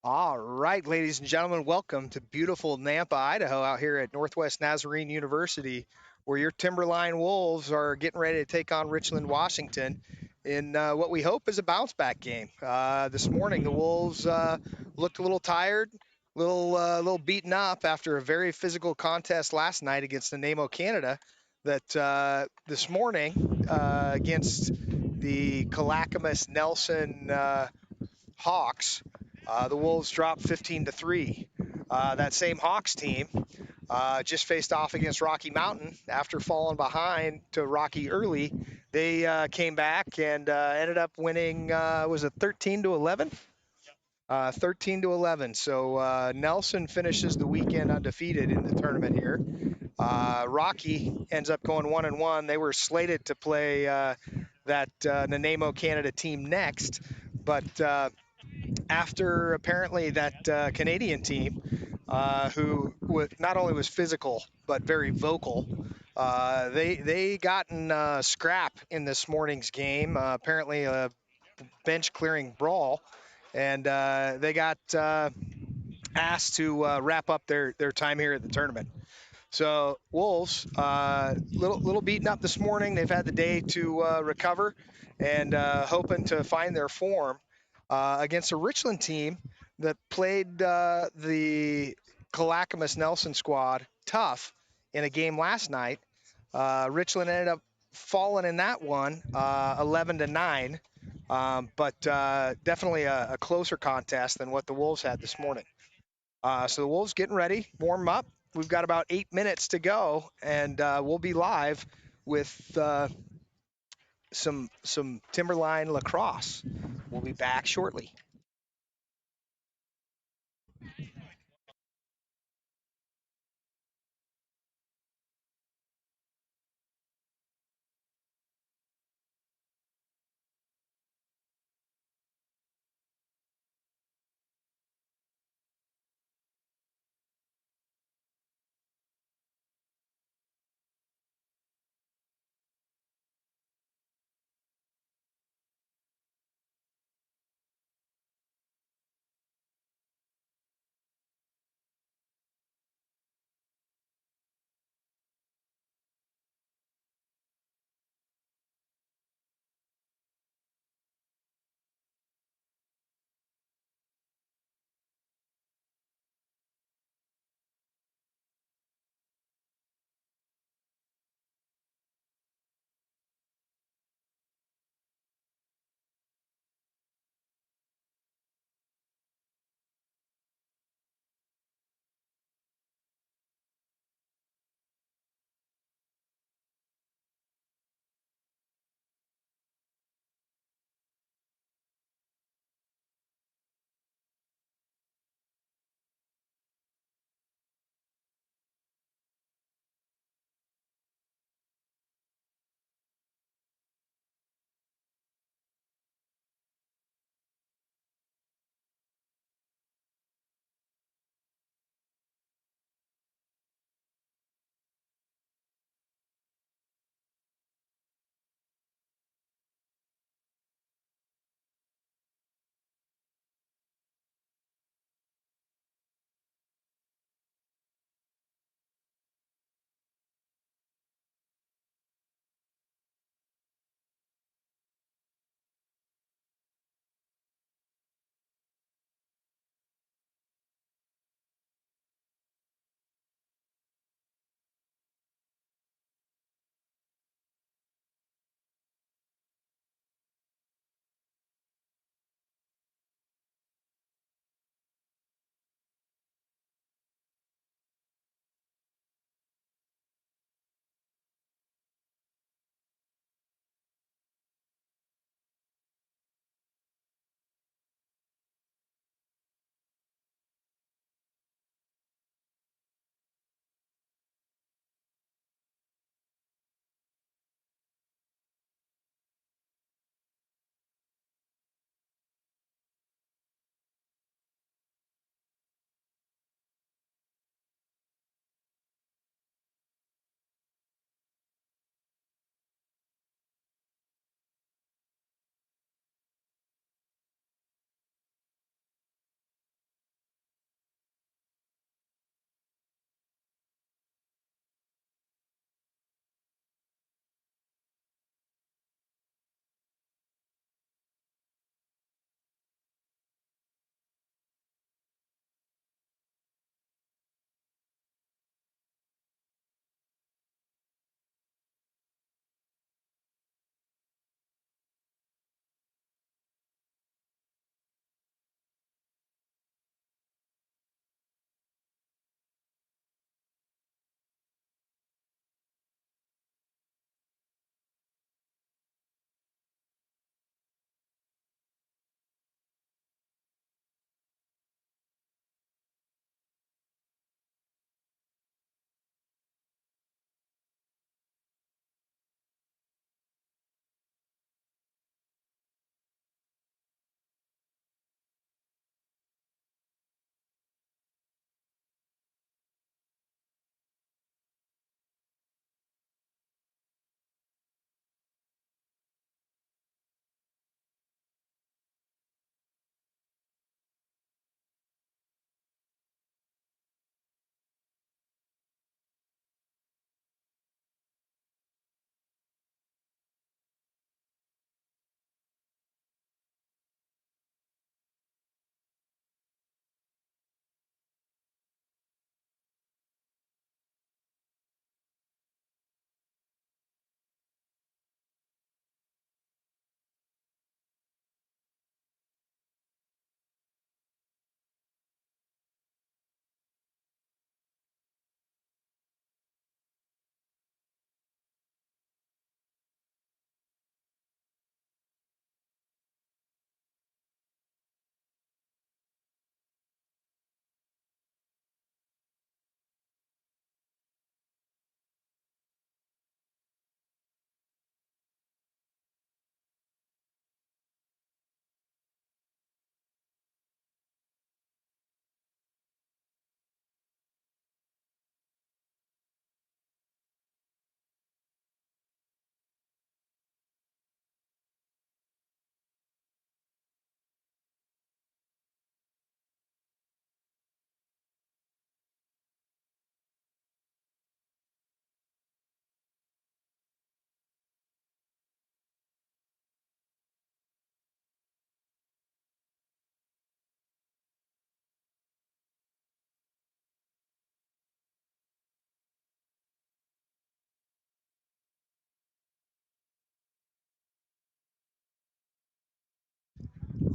All right, ladies and gentlemen, welcome to beautiful Nampa, Idaho, out here at Northwest Nazarene University, where your Timberline Wolves are getting ready to take on Richland, Washington, in what we hope is a bounce back game. This morning, the Wolves looked a little tired, little beaten up after a very physical contest last night against the Nemo Canada. That this morning against the Clackamas Nelson Hawks. The Wolves dropped 15-3. That same Hawks team just faced off against Rocky Mountain after falling behind to Rocky early. They came back and ended up winning. Was it 13-11? 13-11. So Nelson finishes the weekend undefeated in the tournament here. Rocky ends up going 1-1. They were slated to play that Nanaimo Canada team next, but after apparently that Canadian team, not only was physical but very vocal, they got in scrap in this morning's game. Apparently a bench clearing brawl, and they got asked to wrap up their time here at the tournament. So Wolves, little beaten up this morning. They've had the day to recover, and hoping to find their form against a Richland team that played the Clackamas Nelson squad tough in a game last night. Richland ended up falling in that one, 11-9, but definitely a closer contest than what the Wolves had this morning. So the Wolves getting ready, warm up. We've got about 8 minutes to go, and we'll be live with some Timberline lacrosse. We'll be back shortly.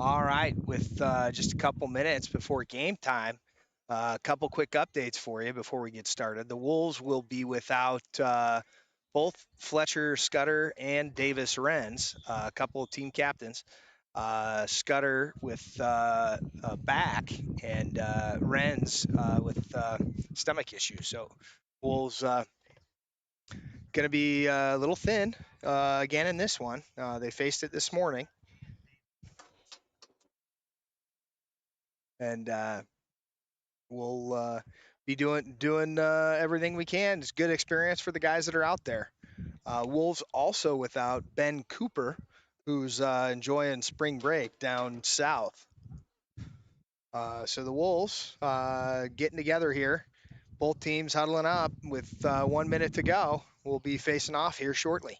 All right, with just a couple minutes before game time, a couple quick updates for you before we get started. The Wolves will be without both Fletcher Scudder and Davis Renz, a couple of team captains. Scudder with a back and Renz with stomach issues. So Wolves going to be a little thin again in this one. They faced it this morning. And we'll be doing everything we can. It's good experience for the guys that are out there. Wolves also without Ben Cooper, who's enjoying spring break down south. So the Wolves getting together here. Both teams huddling up with 1 minute to go. We'll be facing off here shortly.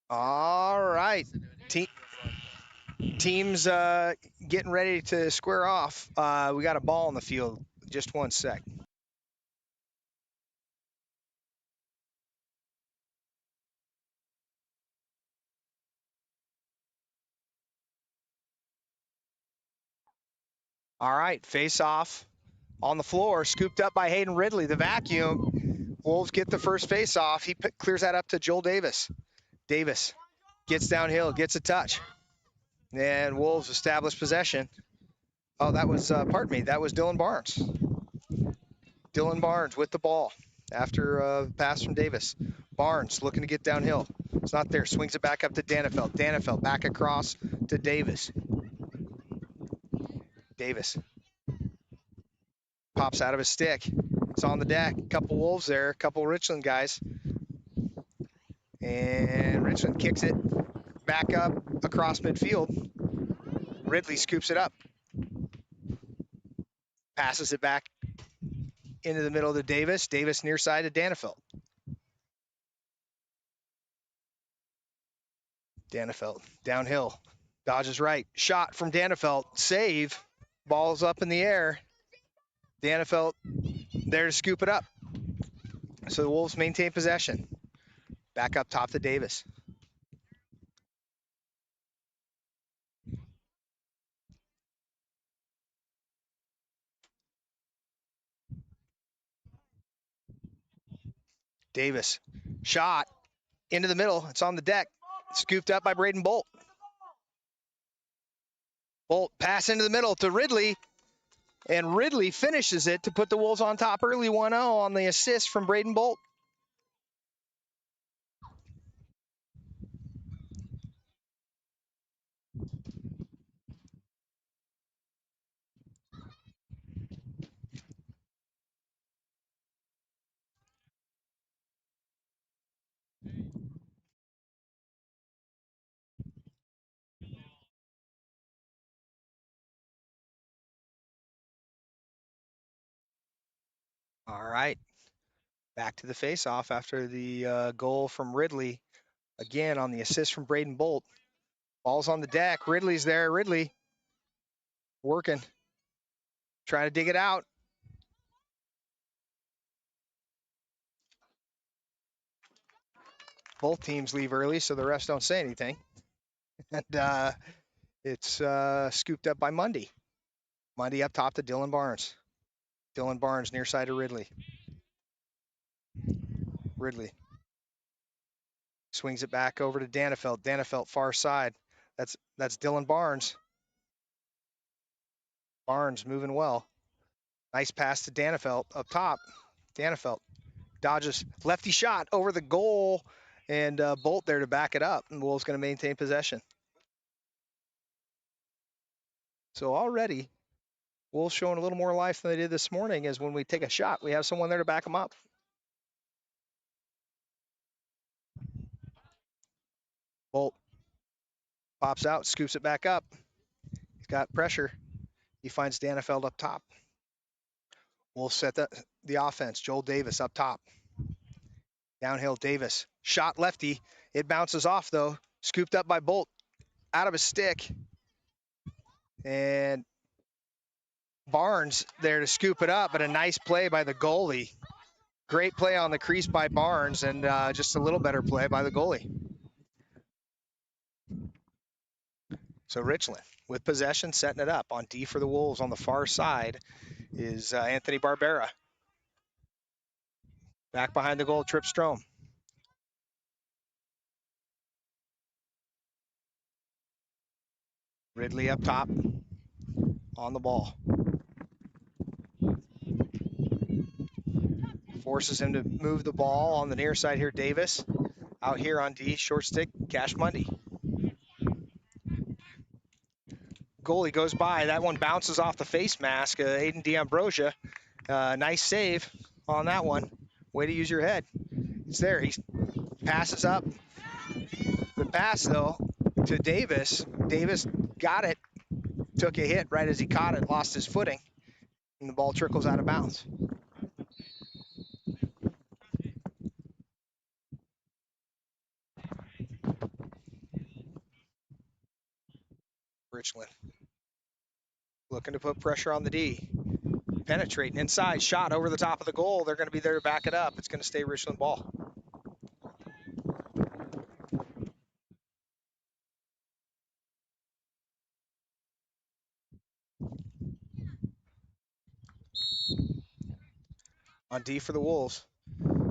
All right. Teams getting ready to square off. We got a ball in the field. Just 1 sec. All right, face off on the floor, scooped up by Hayden Ridley, the vacuum. Wolves get the first face off. He clears that up to Joel Davis. Davis gets downhill, gets a touch. And Wolves establish possession. Oh, that was, pardon me, that was Dylan Barnes. Dylan Barnes with the ball after a pass from Davis. Barnes looking to get downhill. It's not there. Swings it back up to Danefeld. Danefeld back across to Davis. Davis pops out of his stick. It's on the deck. A couple Wolves there, a couple Richland guys. And Richland kicks it back up across midfield. Ridley scoops it up. Passes it back into the middle to Davis. Davis near side to Danefeld. Danefeld downhill. Dodges right. Shot from Danefeld. Save. Ball's up in the air. Danefeld there to scoop it up. So the Wolves maintain possession. Back up top to Davis. Davis. Shot into the middle. It's on the deck. Scooped up by Braden Bolt. Bolt pass into the middle to Ridley. And Ridley finishes it to put the Wolves on top early 1-0 on the assist from Braden Bolt. All right. Back to the faceoff after the goal from Ridley. Again on the assist from Braden Bolt. Ball's on the deck. Ridley's there. Ridley working. Trying to dig it out. Both teams leave early, so the refs don't say anything. And it's scooped up by Mundy. Mundy up top to Dylan Barnes. Dylan Barnes near side of Ridley. Ridley Swings it back over to Danefeld. Danefeld far side. That's Dylan Barnes. Barnes moving well. Nice pass to Danefeld up top. Danefeld dodges lefty shot over the goal, and Bolt there to back it up. And Wolves going to maintain possession. So already, Wolves showing a little more life than they did this morning. As when we take a shot, we have someone there to back them up. Bolt pops out, scoops it back up. He's got pressure. He finds Danefeld up top. Wolves set the offense. Joel Davis up top. Downhill Davis. Shot lefty. It bounces off, though. Scooped up by Bolt. Out of his stick. And Barnes there to scoop it up, but a nice play by the goalie. Great play on the crease by Barnes, and just a little better play by the goalie. So Richland with possession, setting it up. On D for the Wolves on the far side is Anthony Barbera. Back behind the goal, Tripp Strom. Ridley up top on the ball. Forces him to move the ball on the near side here, Davis. Out here on D, short stick, Cash Mundy. Goalie goes by. That one bounces off the face mask. Aiden D'Ambrosia. Nice save on that one. Way to use your head. It's there. He passes up. The pass, though, to Davis. Davis got it. Took a hit right as he caught it. Lost his footing. And the ball trickles out of bounds. Richland looking to put pressure on the D. Penetrating inside, shot over the top of the goal. They're going to be there to back it up. It's going to stay Richland ball. On D for the Wolves,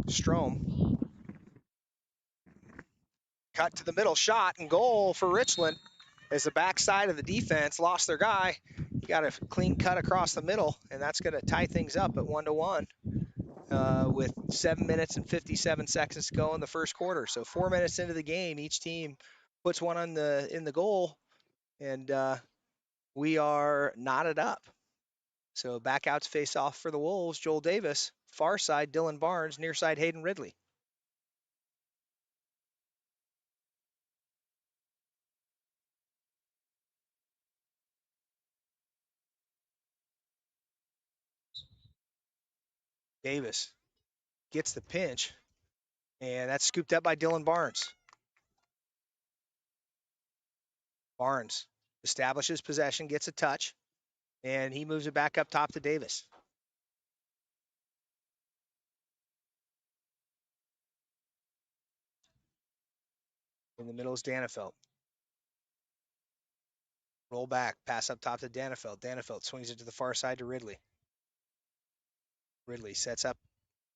Strom. Cut to the middle, shot and goal for Richland. As the backside of the defense lost their guy, you got a clean cut across the middle, and that's going to tie things up at 1-1 with 7 minutes and 57 seconds to go in the first quarter. So 4 minutes into the game, each team puts one in the goal, and we are knotted up. So back out to face off for the Wolves, Joel Davis. Far side, Dylan Barnes. Near side, Hayden Ridley. Davis gets the pinch, and that's scooped up by Dylan Barnes. Barnes establishes possession, gets a touch, and he moves it back up top to Davis. In the middle is Danefeld. Roll back, pass up top to Danefeld. Danefeld swings it to the far side to Ridley. Ridley sets up,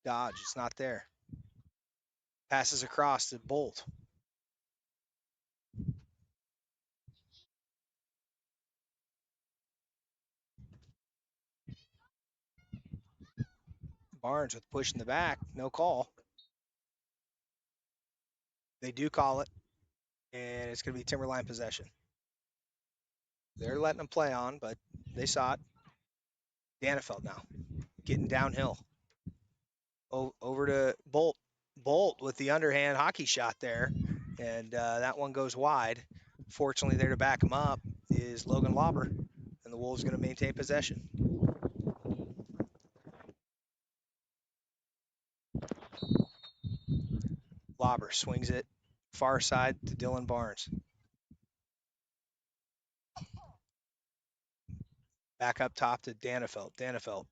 dodge, it's not there. Passes across to Bolt. Barnes with push in the back, no call. They do call it, and it's going to be Timberline possession. They're letting them play on, but they saw it. Danefeld now getting downhill. Over to Bolt. Bolt with the underhand hockey shot there, and that one goes wide. Fortunately, there to back him up is Logan Lauber, and the Wolves going to maintain possession. Lauber swings it far side to Dylan Barnes. Back up top to Danefeld. Danefeld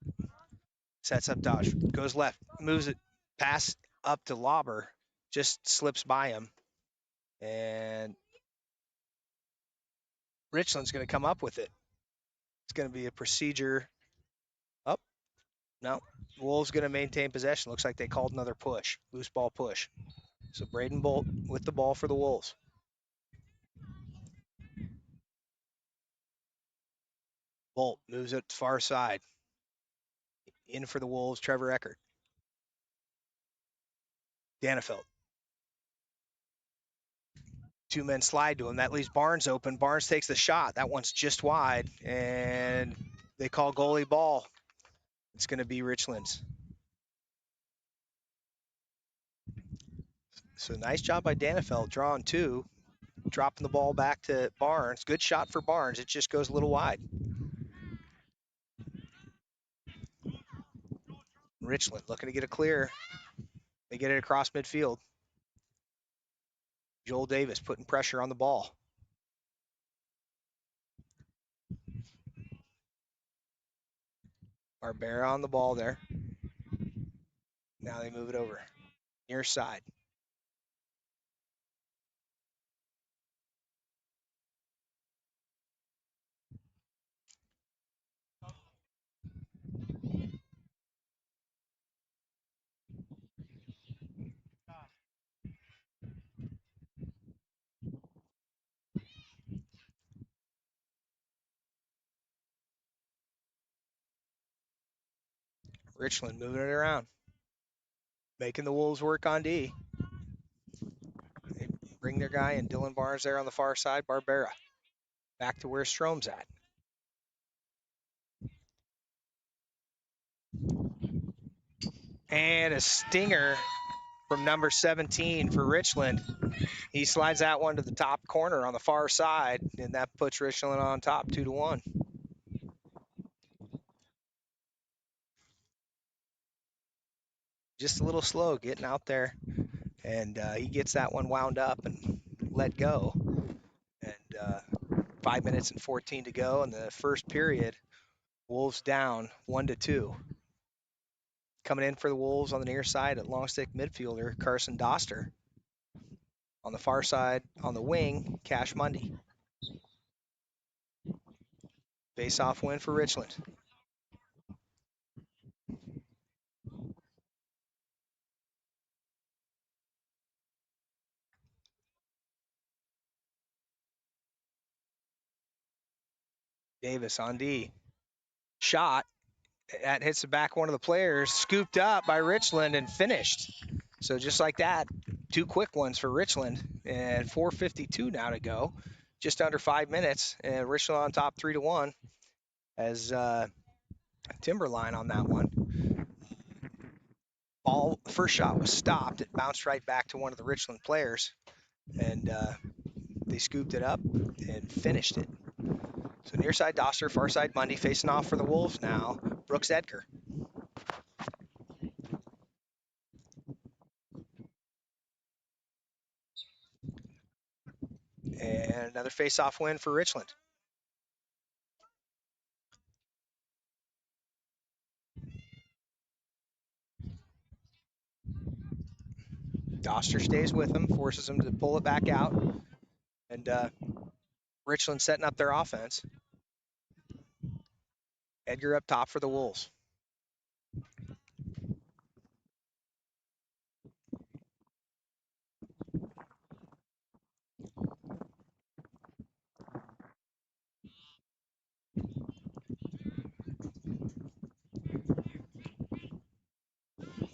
sets up dodge, goes left, moves it, pass up to Lauber, just slips by him, and Richland's going to come up with it. It's going to be a procedure. Up. No. Wolves going to maintain possession. Looks like they called another push. Loose ball push. So Braden Bolt with the ball for the Wolves. Bolt moves it far side. In for the Wolves, Trevor Eckert. Danefeld. Two men slide to him. That leaves Barnes open. Barnes takes the shot. That one's just wide, and they call goalie ball. It's going to be Richland's. So nice job by Danefeld, drawing two, dropping the ball back to Barnes. Good shot for Barnes. It just goes a little wide. Richland looking to get a clear. They get it across midfield. Joel Davis putting pressure on the ball. Barbera on the ball there. Now they move it over. Near side. Richland moving it around. Making the Wolves work on D. They bring their guy in. Dylan Barnes there on the far side. Barbera. Back to where Strome's at. And a stinger from number 17 for Richland. He slides that one to the top corner on the far side, and that puts Richland on top 2-1. Just a little slow getting out there, and he gets that one wound up and let go. And 5 minutes and 14 to go in the first period. Wolves down 1-2. Coming in for the Wolves on the near side at long stick midfielder, Carson Doster. On the far side, on the wing, Cash Mundy. Face-off win for Richland. Davis on D. Shot. That hits the back one of the players. Scooped up by Richland and finished. So just like that, two quick ones for Richland. And 4:52 now to go. Just under 5 minutes. And Richland on top 3-1 as Timberline on that one. Ball, first shot was stopped. It bounced right back to one of the Richland players. And they scooped it up and finished it. So near side Doster, far side Mundy, facing off for the Wolves now. Brooks Edgar. And another face-off win for Richland. Doster stays with him, forces him to pull it back out. And Richland setting up their offense. Edgar up top for the Wolves.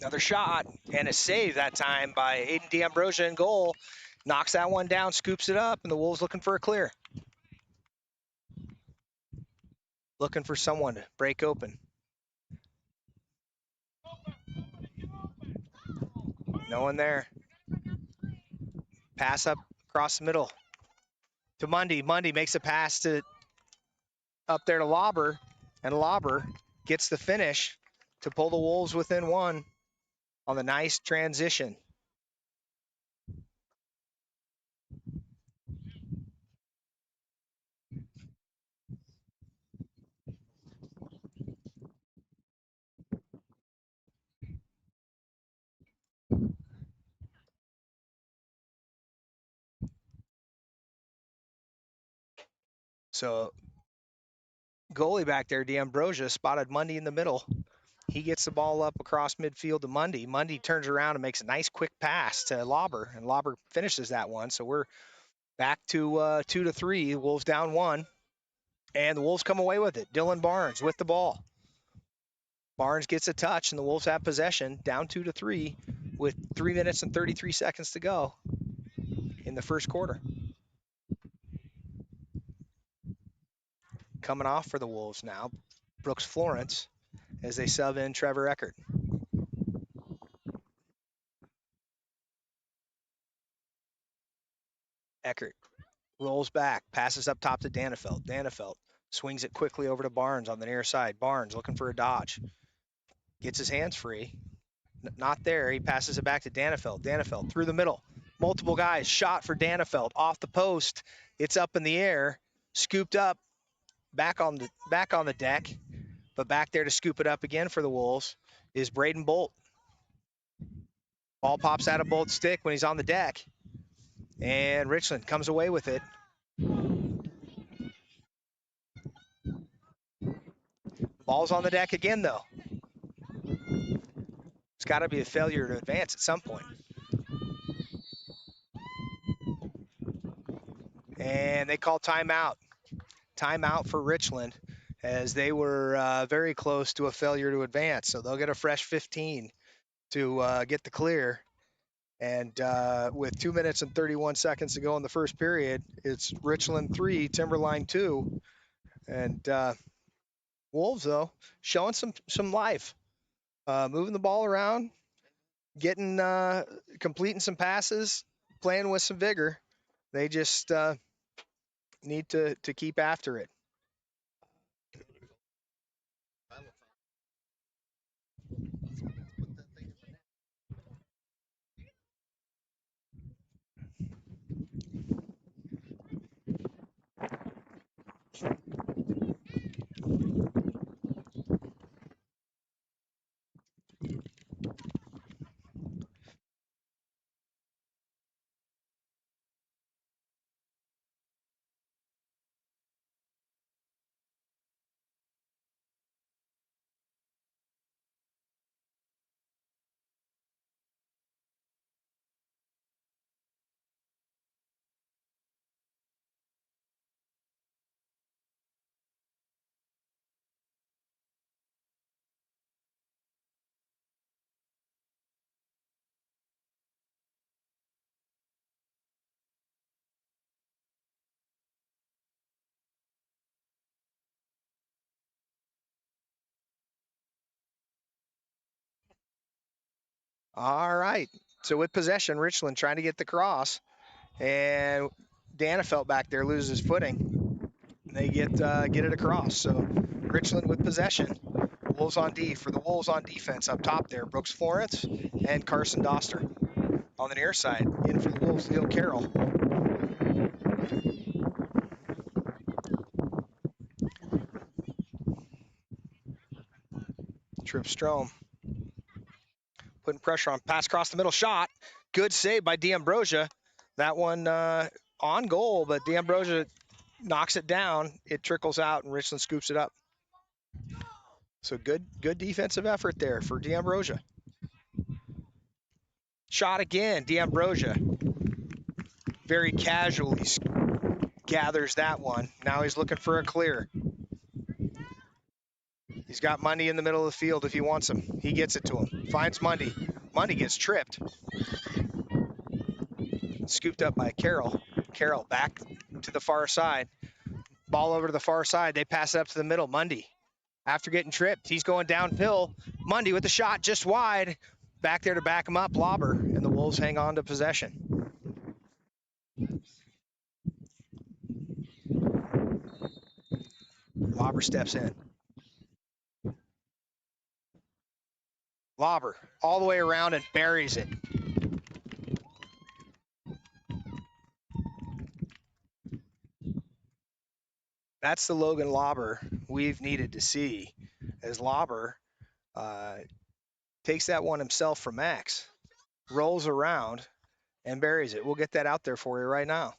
Another shot and a save that time by Aiden D'Ambrosia in goal. Knocks that one down, scoops it up, and the Wolves looking for a clear. Looking for someone to break open. No one there. Pass up across the middle to Mundy. Mundy makes a pass to up there to Lauber, and Lauber gets the finish to pull the Wolves within one on the nice transition. So goalie back there, D'Ambrosia, spotted Mundy in the middle. He gets the ball up across midfield to Mundy. Mundy turns around and makes a nice quick pass to Lauber, and Lauber finishes that one. So we're back to 2-3. Wolves down 1, and the Wolves come away with it. Dylan Barnes with the ball. Barnes gets a touch, and the Wolves have possession, down 2-3, with 3 minutes and 33 seconds to go in the first quarter. Coming off for the Wolves now, Brooks Florence, as they sub in Trevor Eckert. Eckert rolls back, passes up top to Danefeld. Danefeld swings it quickly over to Barnes on the near side. Barnes looking for a dodge. Gets his hands free. Not there. He passes it back to Danefeld. Danefeld through the middle. Multiple guys. Shot for Danefeld off the post. It's up in the air. Scooped up. Back on the deck. But back there to scoop it up again for the Wolves is Braden Bolt. Ball pops out of Bolt's stick when he's on the deck. And Richland comes away with it. Ball's on the deck again, though. It's got to be a failure to advance at some point. And they call timeout. Timeout for Richland, as they were very close to a failure to advance. So they'll get a fresh 15 to get the clear. And with 2 minutes and 31 seconds to go in the first period, it's Richland 3, Timberline 2. And Wolves, though, showing some life, moving the ball around, getting completing some passes, playing with some vigor. They just need to keep after it. All right. So with possession, Richland trying to get the cross, and Danefeld back there loses footing. They get it across. So Richland with possession. Wolves on D for the Wolves on defense up top there. Brooks Florence and Carson Doster. On the near side, in for the Wolves, Leo Carroll. Trip Strom putting pressure on, pass across the middle, shot. Good save by D'Ambrosia. That one on goal, but D'Ambrosia knocks it down. It trickles out, and Richland scoops it up. So good defensive effort there for D'Ambrosia. Shot again, D'Ambrosia. Very casually gathers that one. Now he's looking for a clear. He's got Mundy in the middle of the field if he wants him. He gets it to him. Finds Mundy. Mundy gets tripped. Scooped up by Carroll. Carroll back to the far side. Ball over to the far side. They pass it up to the middle. Mundy, after getting tripped, he's going downhill. Mundy with the shot just wide. Back there to back him up, Lauber, and the Wolves hang on to possession. Lauber steps in. Lauber all the way around and buries it. That's the Logan Lauber we've needed to see, as Lauber takes that one himself from Max, rolls around, and buries it. We'll get that out there for you right now.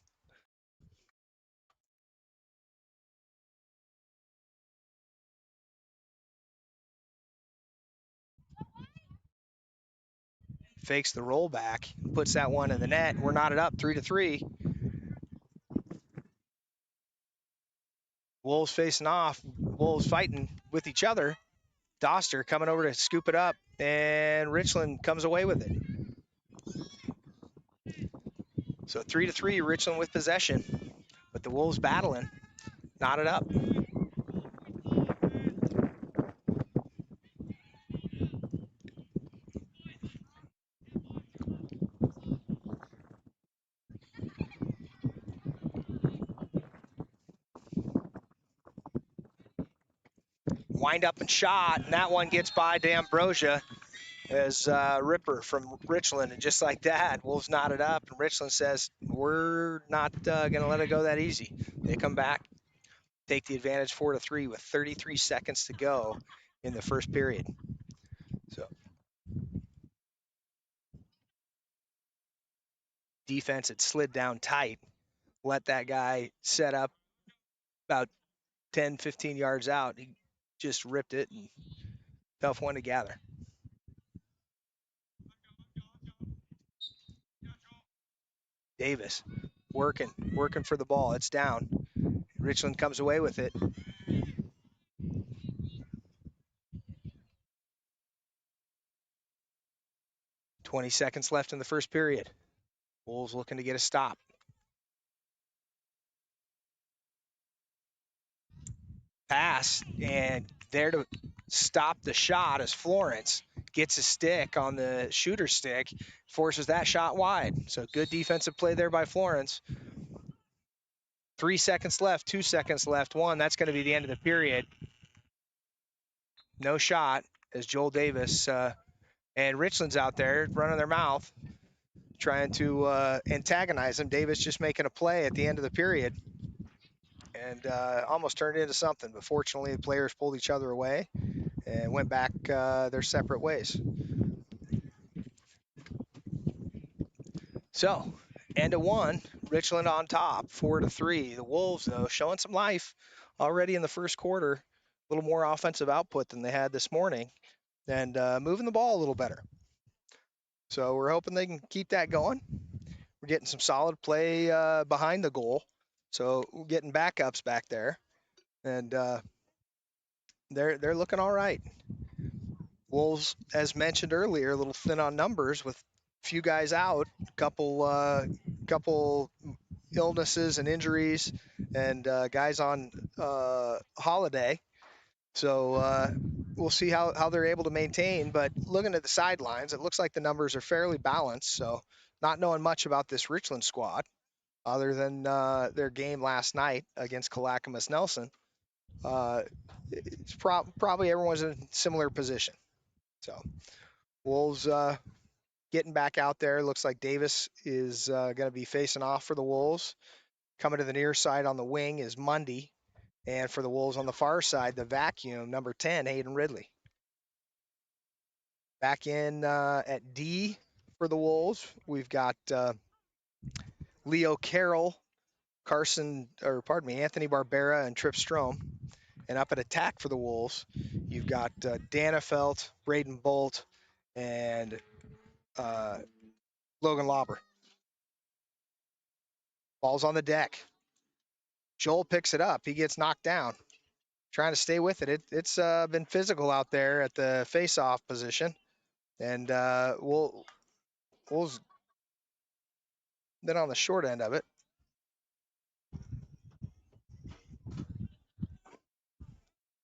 fakes the rollback, puts that one in the net. We're knotted up 3-3. Wolves facing off. Wolves fighting with each other. Doster coming over to scoop it up, and Richland comes away with it. So 3-3, Richland with possession, but the Wolves battling, knotted up. Wind up and shot, and that one gets by D'Ambrosia as Ripper from Richland, and just like that, Wolves knotted up, and Richland says, we're not going to let it go that easy. They come back, take the advantage 4-3 with 33 seconds to go in the first period. So defense had slid down tight, let that guy set up about 10, 15 yards out. He just ripped it, and tough one to gather. Davis working for the ball. It's down. Richland comes away with it. "20 seconds left in the first period. Wolves looking to get a stop. Pass, and there to stop the shot as Florence gets a stick on the shooter stick, forces that shot wide. So good defensive play there by Florence. 3 seconds left, 2 seconds left, 1. That's going to be the end of the period. No shot as Joel Davis and Richland's out there running their mouth, trying to antagonize him. Davis just making a play at the end of the period and almost turned into something. But fortunately, the players pulled each other away and went back their separate ways. So, end of one, Richland on top, 4-3. The Wolves, though, showing some life already in the first quarter. A little more offensive output than they had this morning, and moving the ball a little better. So we're hoping they can keep that going. We're getting some solid play behind the goal, so we're getting backups back there, and they're looking all right. Wolves, as mentioned earlier, a little thin on numbers with a few guys out, couple illnesses and injuries, and guys on holiday. So we'll see how they're able to maintain. But looking at the sidelines, it looks like the numbers are fairly balanced. So not knowing much about this Richland squad, other than their game last night against Clackamas Nelson, it's probably everyone's in a similar position. So Wolves getting back out there. Looks like Davis is going to be facing off for the Wolves. Coming to the near side on the wing is Mundy. And for the Wolves on the far side, the vacuum, number 10, Hayden Ridley. Back in at D for the Wolves, we've got Leo Carroll, Anthony Barbera, and Tripp Strom. And up at attack for the Wolves, you've got Danafelt, Braden Bolt, and Logan Lauber. Ball's on the deck. Joel picks it up. He gets knocked down. Trying to stay with it. It's been physical out there at the face-off position. And Wolves been on the short end of it.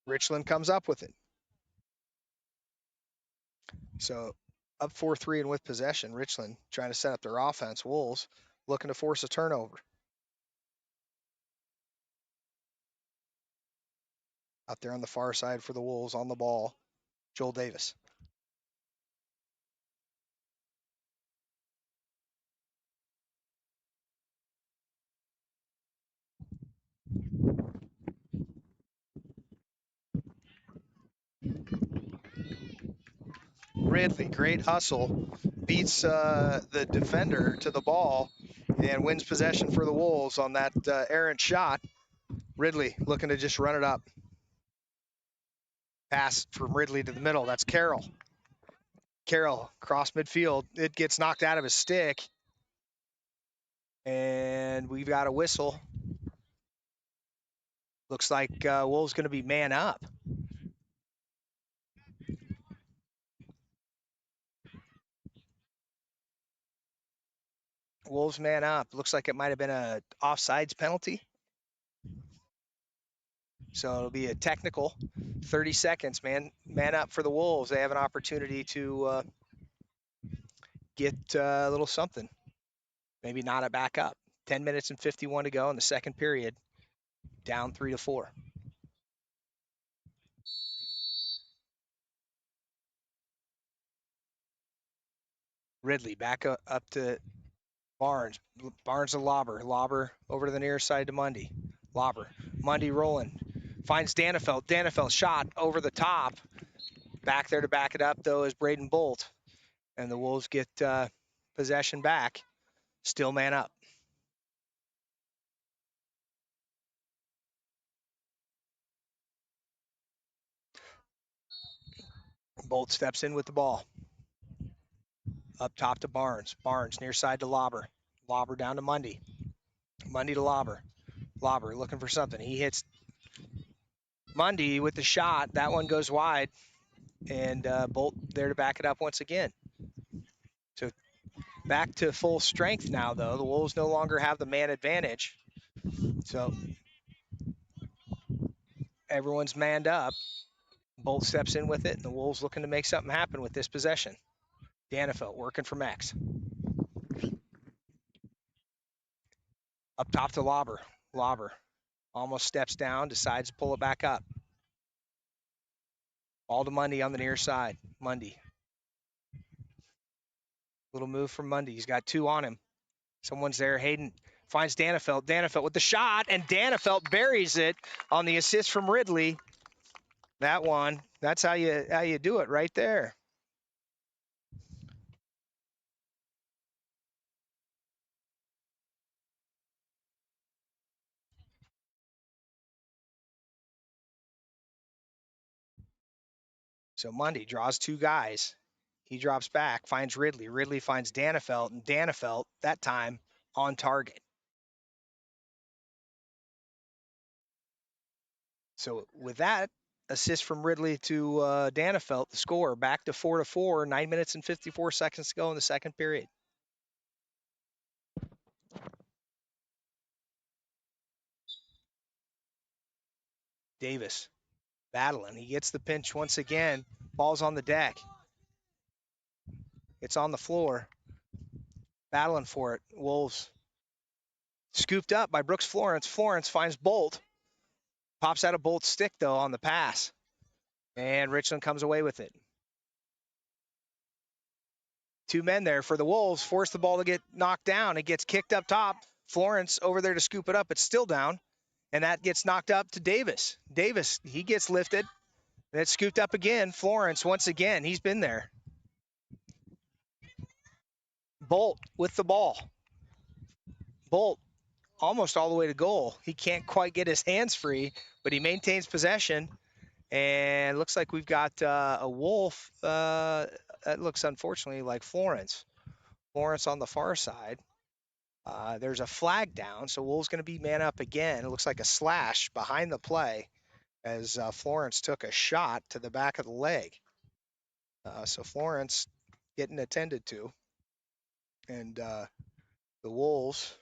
Richland comes up with it. So up 4-3 and with possession, Richland trying to set up their offense. Wolves looking to force a turnover. Out there on the far side for the Wolves on the ball, Joel Davis. Ridley, great hustle, beats the defender to the ball and wins possession for the Wolves on that errant shot. Ridley looking to just run it up. Pass from Ridley to the middle. That's Carroll. Carroll, cross midfield. It gets knocked out of his stick. And we've got a whistle. Looks like Wolves going to be man up. Wolves man up. Looks like it might have been a offsides penalty. So it'll be a technical. 30 seconds, man up for the Wolves. They have an opportunity to get a little something. Maybe not a back up. 10 minutes and 51 to go in the second period. Down 3-4. Ridley back up to Barnes. Barnes to Lauber. Lauber over to the near side to Mundy. Lauber. Mundy rolling. Finds Danefeld. Danefeld shot over the top. Back there to back it up, though, is Braden Bolt. And the Wolves get possession back. Still man up. Bolt steps in with the ball. Up top to Barnes. Barnes near side to Lauber. Lauber down to Mundy. Mundy to Lauber. Lauber looking for something. He hits Mundy with the shot. That one goes wide. And Bolt there to back it up once again. So back to full strength now, though. The Wolves no longer have the man advantage. So everyone's manned up. Bolt steps in with it, and the Wolves looking to make something happen with this possession. Danefeld working for Max. Up top to Lauber. Lauber almost steps down, decides to pull it back up. Ball to Mundy on the near side. Mundy. Little move from Mundy. He's got two on him. Someone's there. Hayden finds Danefeld. Danefeld with the shot, and Danefeld buries it on the assist from Ridley. That one. That's how you do it right there. So Mundy draws two guys. He drops back, finds Ridley. Ridley finds Danefeld, and Danefeld, that time, on target. So with that assist from Ridley to Danefeld, the score back to 4-4, 9 minutes and 54 seconds to go in the second period. Davis battling. He gets the pinch once again. Ball's on the deck. It's on the floor. Battling for it. Wolves scooped up by Brooks Florence. Florence finds Bolt. Pops out of Bolt's stick, though, on the pass. And Richland comes away with it. Two men there for the Wolves. Force the ball to get knocked down. It gets kicked up top. Florence over there to scoop it up. It's still down. And that gets knocked up to Davis. Davis, he gets lifted. And it's scooped up again. Florence, once again, he's been there. Bolt with the ball. Bolt almost all the way to goal. He can't quite get his hands free, but he maintains possession. And looks like we've got a Wolf. That looks unfortunately like Florence. Florence on the far side. There's a flag down, so Wolves going to be man up again. It looks like a slash behind the play as Florence took a shot to the back of the leg. So Florence getting attended to. And the Wolves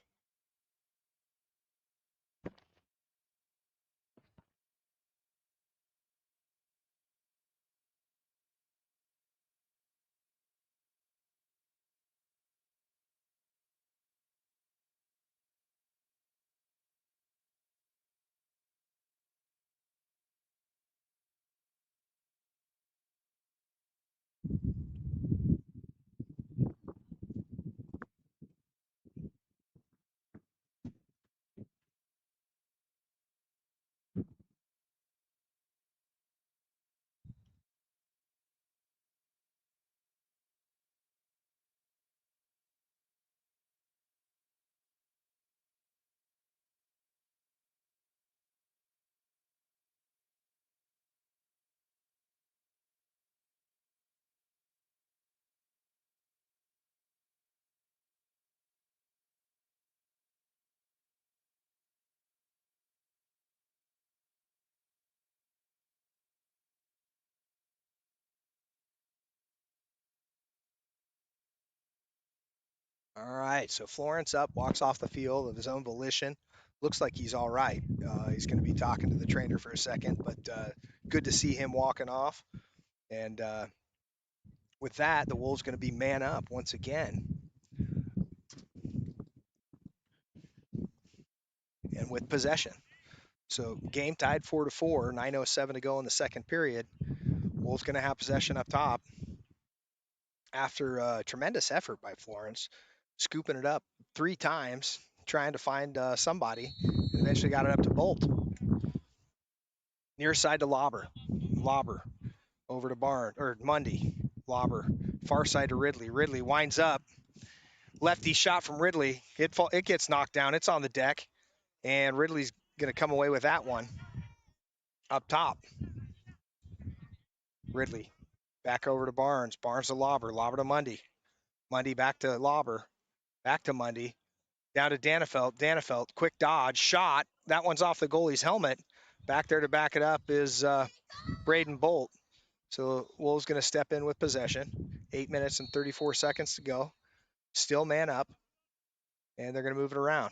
All right, so Florence up, walks off the field of his own volition. Looks like he's all right. He's going to be talking to the trainer for a second, but good to see him walking off. And with that, the Wolves going to be man up once again. And with possession. So game tied 4-4, 9:07 to go in the second period. Wolves going to have possession up top after a tremendous effort by Florence, scooping it up 3 times, trying to find somebody, and eventually got it up to Bolt. Near side to Lobber. Lobber over to Barn or Mundy. Lobber. Far side to Ridley. Ridley winds up. Lefty shot from Ridley. It gets knocked down. It's on the deck. And Ridley's going to come away with that one. Up top. Ridley. Back over to Barnes. Barnes to Lobber. Lobber to Mundy. Mundy back to Lobber. Back to Mundy. Down to Danefeld. Danefeld. Quick dodge. Shot. That one's off the goalie's helmet. Back there to back it up is Braden Bolt. So Wolves going to step in with possession. 8 minutes and 34 seconds to go. Still man up. And they're going to move it around.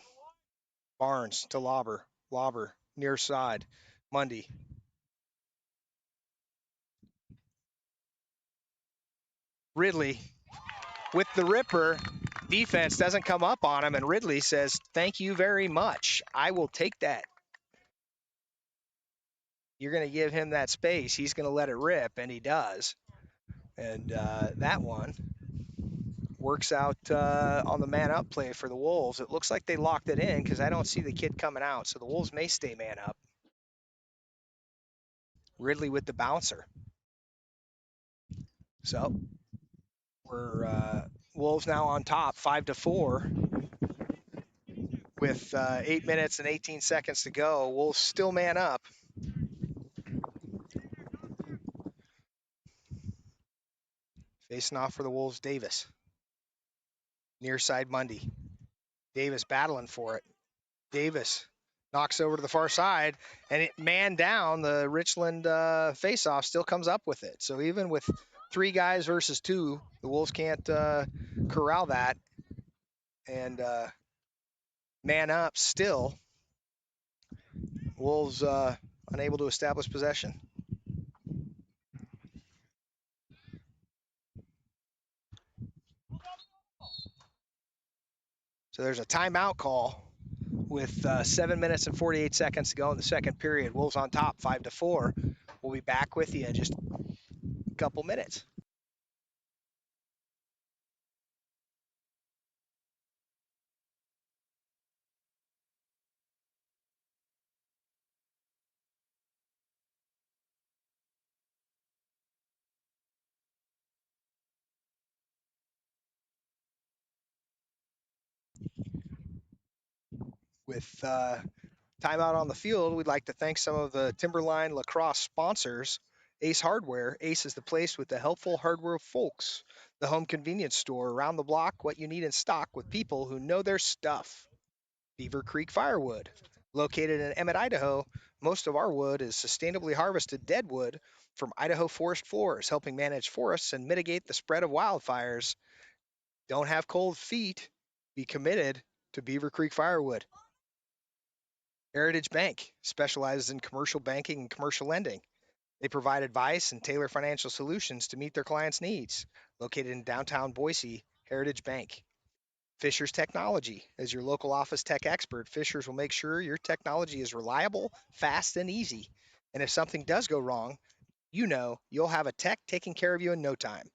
Barnes to Lobber. Lobber near side. Mundy. Ridley with the ripper. Defense doesn't come up on him, and Ridley says, "Thank you very much. I will take that." You're going to give him that space. He's going to let it rip, and he does. And that one works out on the man up play for the Wolves. It looks like they locked it in because I don't see the kid coming out. So the Wolves may stay man up. Ridley with the bouncer. So we're Wolves now on top, 5-4, with 8 minutes and 18 seconds to go. Wolves still man up. Facing off for the Wolves, Davis. Near side, Mundy. Davis battling for it. Davis knocks over to the far side, and it man down. The Richland faceoff still comes up with it. So even with 3 guys versus 2, the Wolves can't corral that. And man up still. Wolves unable to establish possession. So there's a timeout call with 7 minutes and 48 seconds to go in the second period. Wolves on top, 5-4. We'll be back with you in just a couple minutes. With timeout on the field, we'd like to thank some of the Timberline Lacrosse sponsors. Ace Hardware. Ace is the place with the helpful hardware folks. The home convenience store around the block, what you need in stock with people who know their stuff. Beaver Creek Firewood. Located in Emmett, Idaho, most of our wood is sustainably harvested dead wood from Idaho forest floors, helping manage forests and mitigate the spread of wildfires. Don't have cold feet. Be committed to Beaver Creek Firewood. Heritage Bank specializes in commercial banking and commercial lending. They provide advice and tailor financial solutions to meet their clients' needs. Located in downtown Boise, Heritage Bank. Fisher's Technology. As your local office tech expert, Fisher's will make sure your technology is reliable, fast, and easy. And if something does go wrong, you know you'll have a tech taking care of you in no time.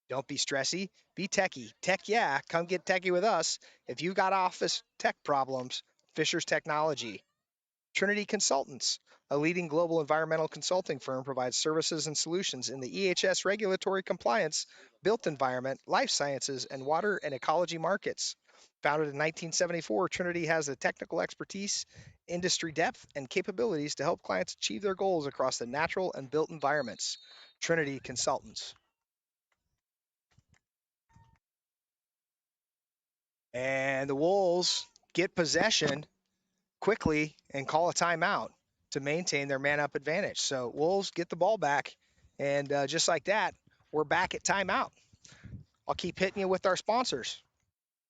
Don't be stressy, be techie. Tech, yeah, come get techie with us. If you got office tech problems, Fisher's Technology. Trinity Consultants, a leading global environmental consulting firm, provides services and solutions in the EHS regulatory compliance, built environment, life sciences, and water and ecology markets. Founded in 1974, Trinity has the technical expertise, industry depth, and capabilities to help clients achieve their goals across the natural and built environments. Trinity Consultants. And the Wolves get possession quickly and call a timeout to maintain their man up advantage. So Wolves get the ball back, and just like that, we're back at timeout. I'll keep hitting you with our sponsors.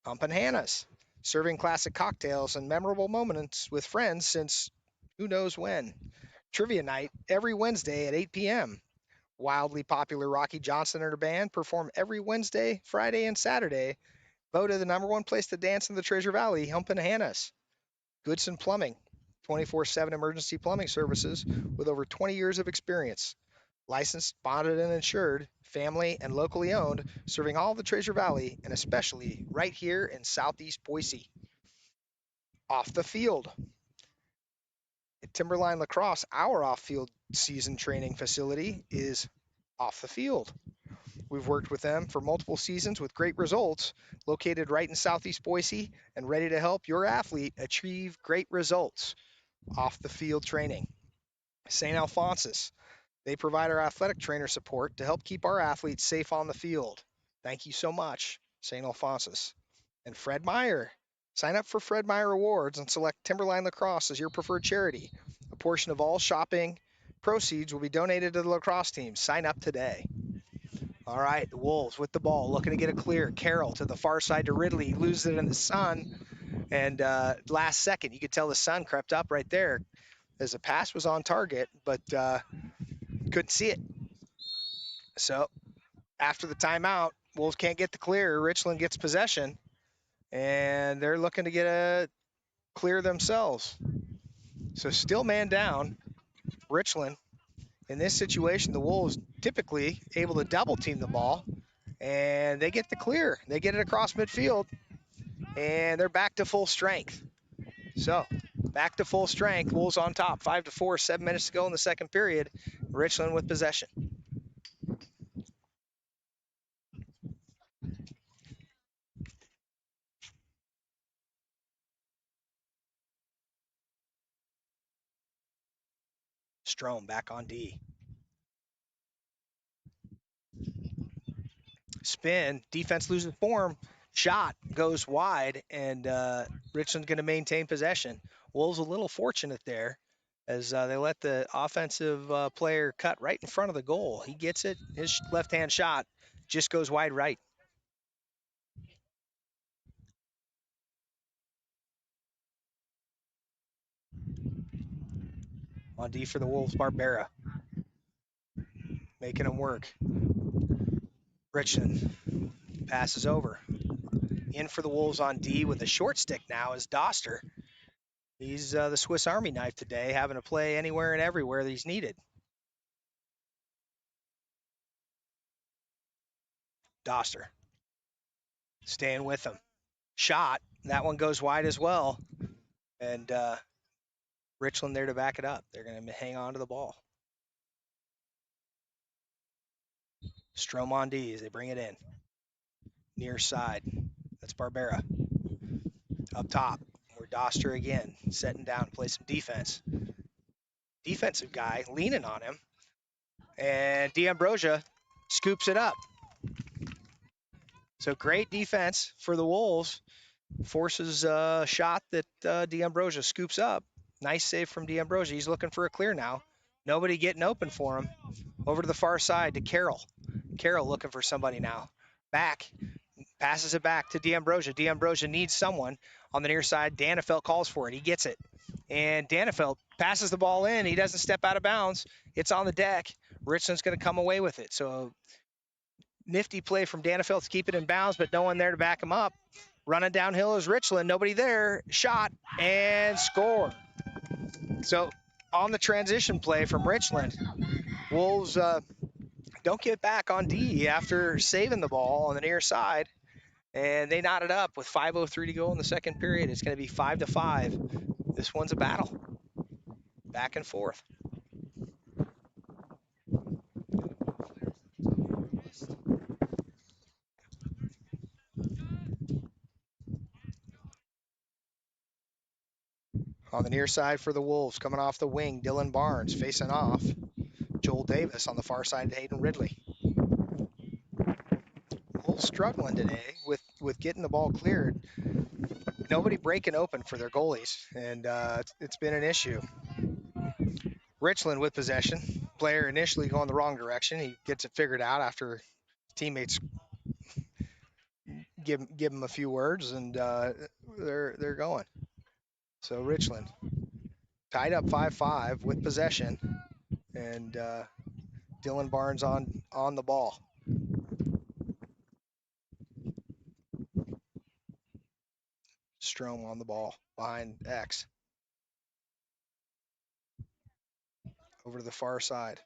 Humpin' Hannah's, serving classic cocktails and memorable moments with friends since who knows when. Trivia night every Wednesday at 8 p.m. Wildly popular Rocky Johnson and her band perform every Wednesday, Friday, and Saturday. Voted the number one place to dance in the Treasure Valley, Humpin' Hannah's. Goodson Plumbing, 24/7 emergency plumbing services with over 20 years of experience. Licensed, bonded, and insured, family and locally owned, serving all the Treasure Valley and especially right here in Southeast Boise. Off the field. At Timberline Lacrosse, our off field season training facility is off the field. We've worked with them for multiple seasons with great results, located right in Southeast Boise and ready to help your athlete achieve great results. Off the field training. St. Alphonsus. They provide our athletic trainer support to help keep our athletes safe on the field. Thank you so much, St. Alphonsus. And Fred Meyer. Sign up for Fred Meyer Rewards and select Timberline Lacrosse as your preferred charity. A portion of all shopping proceeds will be donated to the lacrosse team. Sign up today. All right, the Wolves with the ball, looking to get a clear. Carroll to the far side to Ridley. He loses it in the sun. And last second, you could tell the sun crept up right there as the pass was on target, but couldn't see it. So after the timeout, Wolves can't get the clear. Richland gets possession, and they're looking to get a clear themselves. So still man down, Richland. In this situation, the Wolves typically able to double team the ball, and they get the clear. They get it across midfield, and they're back to full strength. So back to full strength. Wolves on top, 5-4, 7 minutes to go in the second period. Richland with possession. Strome back on D. Spin, defense loses form, shot goes wide, and Richland's going to maintain possession. Wolves a little fortunate there as they let the offensive player cut right in front of the goal. He gets it. His left-hand shot just goes wide right. On D for the Wolves, Barbera. Making them work. Richland passes over. In for the Wolves on D with a short stick now is Doster. He's the Swiss Army knife today, having to play anywhere and everywhere that he's needed. Doster staying with him. Shot. That one goes wide as well. And Richland there to back it up. They're going to hang on to the ball. Strom on D as they bring it in. Near side. That's Barbera. Up top. We're Doster again. Setting down to play some defense. Defensive guy leaning on him. And D'Ambrosia scoops it up. So great defense for the Wolves. Forces a shot that D'Ambrosia scoops up. Nice save from D'Ambrosia. He's looking for a clear now. Nobody getting open for him. Over to the far side to Carroll. Carroll looking for somebody now. Back. Passes it back to D'Ambrosia. D'Ambrosia needs someone on the near side. Danefelt calls for it. He gets it. And Danefelt passes the ball in. He doesn't step out of bounds. It's on the deck. Richland's going to come away with it. So nifty play from Danefelt to keep it in bounds, but no one there to back him up. Running downhill is Richland. Nobody there. Shot and score. So on the transition play from Richland, Wolves don't get back on D after saving the ball on the near side. And they knot it up with 5:03 to go in the second period. It's going to be 5-5. This one's a battle. Back and forth. On the near side for the Wolves, coming off the wing, Dylan Barnes facing off. Joel Davis on the far side to Hayden Ridley. Wolves struggling today with getting the ball cleared. Nobody breaking open for their goalies, and it's been an issue. Richland with possession. Player initially going the wrong direction. He gets it figured out after teammates give them a few words, and they're going. So Richland tied up 5-5 with possession, and Dylan Barnes on the ball. Strom on the ball behind X. Over to the far side.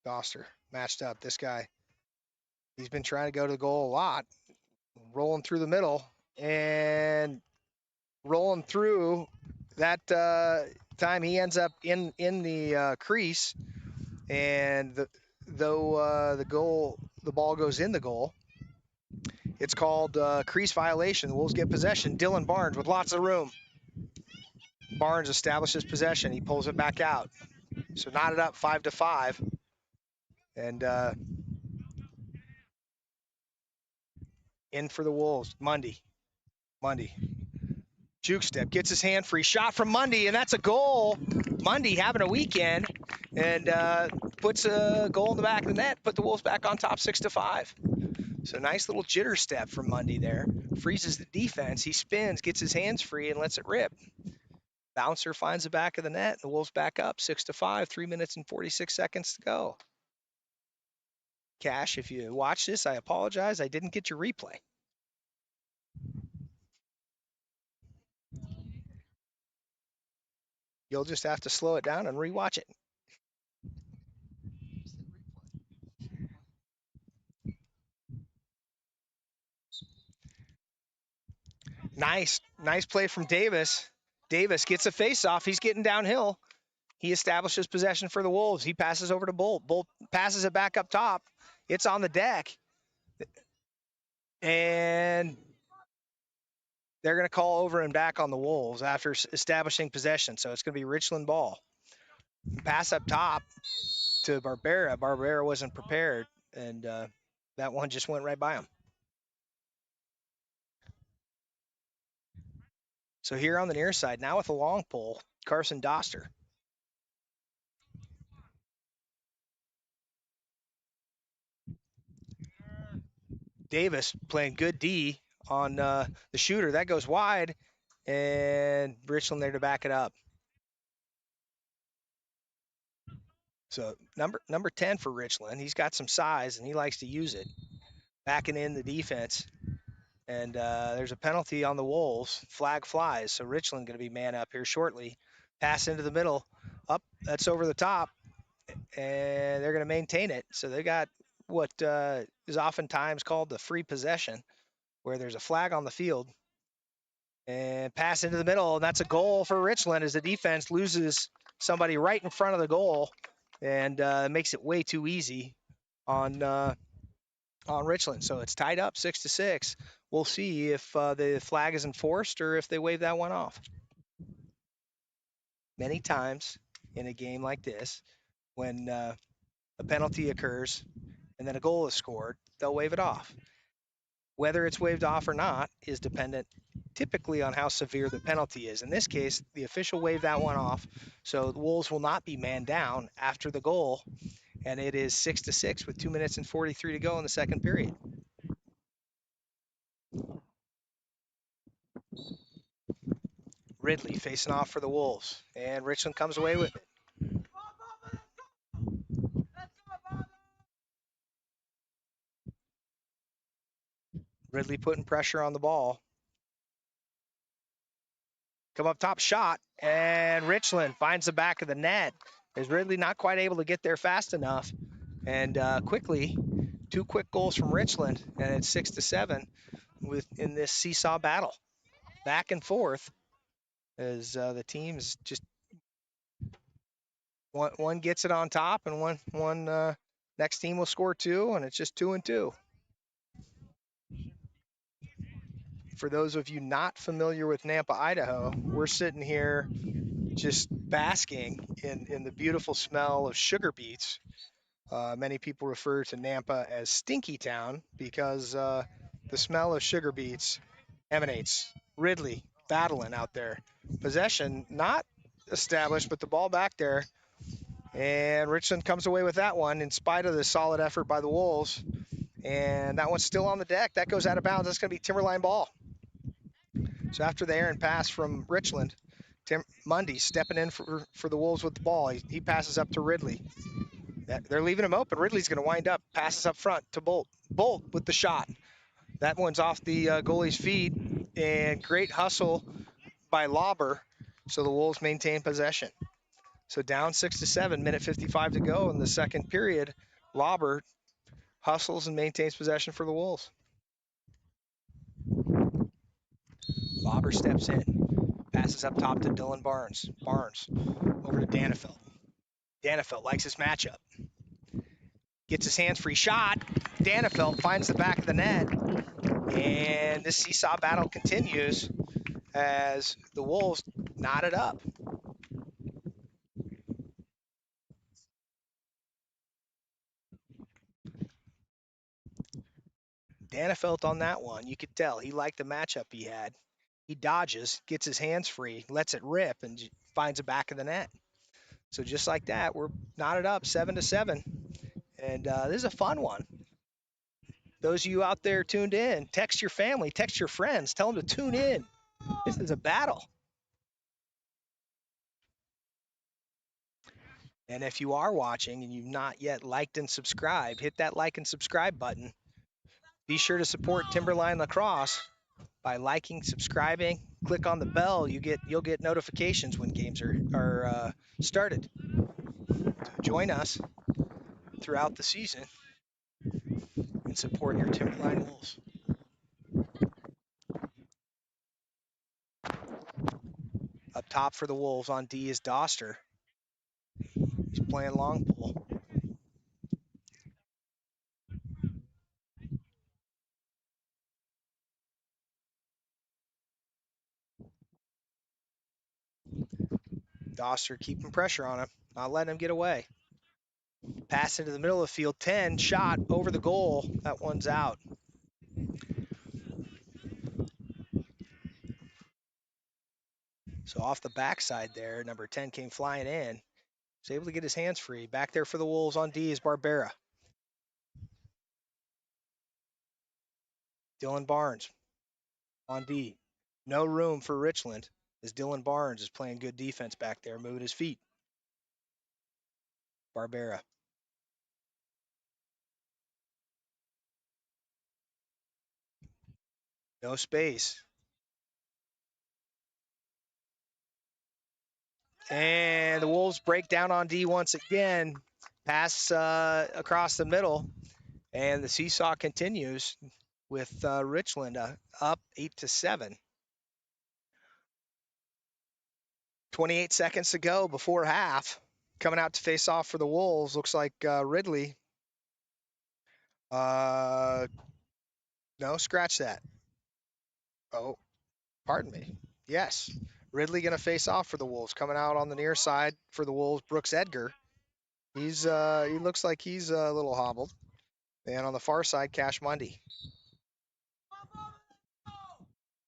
Doster matched up. This guy, he's been trying to go to the goal a lot, rolling through the middle and rolling through. That time he ends up in the crease, and though the ball goes in the goal, it's called crease violation. The Wolves get possession. Dylan Barnes with lots of room. Barnes establishes possession. He pulls it back out. So knotted up 5-5. And in for the Wolves, Mundy. Juke step, gets his hand free. Shot from Mundy, and that's a goal. Mundy having a weekend, and puts a goal in the back of the net, put the Wolves back on top 6-5. So nice little jitter step from Mundy there. Freezes the defense. He spins, gets his hands free, and lets it rip. Bouncer finds the back of the net. The Wolves back up 6-5, 3 minutes and 46 seconds to go. Cash, if you watch this, I apologize. I didn't get your replay. You'll just have to slow it down and rewatch it. Nice play from Davis. Davis gets a face-off. He's getting downhill. He establishes possession for the Wolves. He passes over to Bolt. Bolt passes it back up top. It's on the deck. And they're going to call over and back on the Wolves after establishing possession. So it's going to be Richland ball. Pass up top to Barbera. Barbera wasn't prepared, and that one just went right by him. So here on the near side, now with a long pull, Carson Doster. Davis playing good D on the shooter. That goes wide, and Richland there to back it up. So number 10 for Richland. He's got some size, and he likes to use it. Backing in the defense. And there's a penalty on the Wolves. Flag flies. So Richland going to be man up here shortly. Pass into the middle. Up. That's over the top. And they're going to maintain it. So they got what is oftentimes called the free possession, where there's a flag on the field. And pass into the middle. And that's a goal for Richland as the defense loses somebody right in front of the goal. And makes it way too easy on Richland. So it's tied up 6-6. We'll see if the flag is enforced or if they wave that one off. Many times in a game like this, when a penalty occurs and then a goal is scored, they'll wave it off. Whether it's waved off or not is dependent typically on how severe the penalty is. In this case, the official waved that one off, so the Wolves will not be man down after the goal, and it is 6-6 with 2 minutes and 43 to go in the second period. Ridley facing off for the Wolves, and Richland comes away with it. Ridley putting pressure on the ball. Come up top shot, and Richland finds the back of the net. Is Ridley not quite able to get there fast enough, and quickly, 2 quick goals from Richland, and it's 6-7 in this seesaw battle. Back and forth as the teams just one gets it on top, and one next team will score 2, and it's just 2-2. For those of you not familiar with Nampa, Idaho, we're sitting here just basking in the beautiful smell of sugar beets. Many people refer to Nampa as Stinky Town because the smell of sugar beets emanates. Ridley battling out there. Possession not established, but the ball back there. And Richland comes away with that one in spite of the solid effort by the Wolves. And that one's still on the deck. That goes out of bounds. That's going to be Timberline ball. So after the errant pass from Richland, Mundy stepping in for the Wolves with the ball. He passes up to Ridley. They're leaving him open. Ridley's going to wind up, passes up front to Bolt. Bolt with the shot. That one's off the goalie's feet, and great hustle by Lauber. So the Wolves maintain possession. So down 6-7, minute 55 to go in the second period. Lauber hustles and maintains possession for the Wolves. Lauber steps in, passes up top to Dylan Barnes. Barnes over to Danefeld. Danefeld likes his matchup. Gets his hands free shot. Danefeld finds the back of the net. And this seesaw battle continues as the Wolves knot it up. Danefeld on that one. You could tell he liked the matchup he had. He dodges, gets his hands free, lets it rip, and finds the back of the net. So just like that, we're knotted up 7-7. And this is a fun one. Those of you out there tuned in, text your family, text your friends, tell them to tune in. This is a battle. And if you are watching and you've not yet liked and subscribed, hit that like and subscribe button. Be sure to support Timberline Lacrosse by liking, subscribing. Click on the bell. You'll get notifications when games are started. So join us throughout the season and support your Timberline Wolves. Up top for the Wolves on D is Doster. He's playing long pole. Doster keeping pressure on him, not letting him get away. Pass into the middle of the field, 10, shot over the goal. That one's out. So off the backside there, number 10 came flying in. Was able to get his hands free. Back there for the Wolves on D is Barbera. Dylan Barnes on D. No room for Richland as Dylan Barnes is playing good defense back there, moving his feet. Barbera. No space. And the Wolves break down on D once again. Pass across the middle. And the seesaw continues with Richland up 8-7. 28 seconds to go before half. Coming out to face off for the Wolves. Looks like Ridley. No, scratch that. Oh, pardon me. Yes. Ridley going to face off for the Wolves. Coming out on the near side for the Wolves, Brooks Edgar. He looks like he's a little hobbled. And on the far side, Cash Mundy.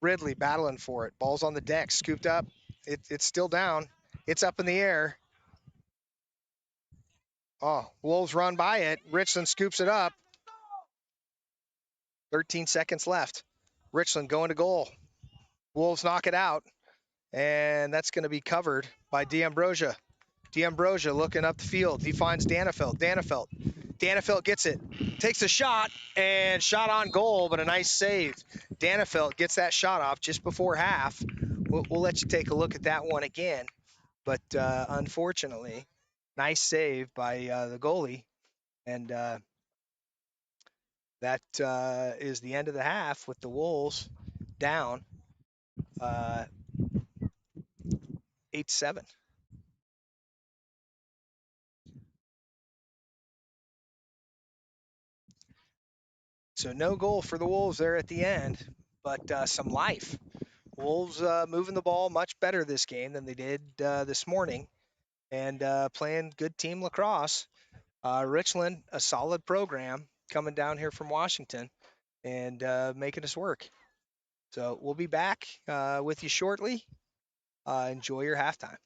Ridley battling for it. Ball's on the deck, scooped up. It's still down. It's up in the air. Oh, Wolves run by it. Richland scoops it up. 13 seconds left. Richland going to goal. Wolves knock it out. And that's going to be covered by D'Ambrosia. D'Ambrosia looking up the field. He finds Danefeld. Danefeld gets it. Takes a shot and shot on goal, but a nice save. Danefeld gets that shot off just before half. We'll let you take a look at that one again. But unfortunately, nice save by the goalie. And that is the end of the half with the Wolves down 8-7. So no goal for the Wolves there at the end, but some life. Wolves moving the ball much better this game than they did this morning, and playing good team lacrosse. Richland, a solid program coming down here from Washington and making us work. So we'll be back with you shortly. Enjoy your halftime.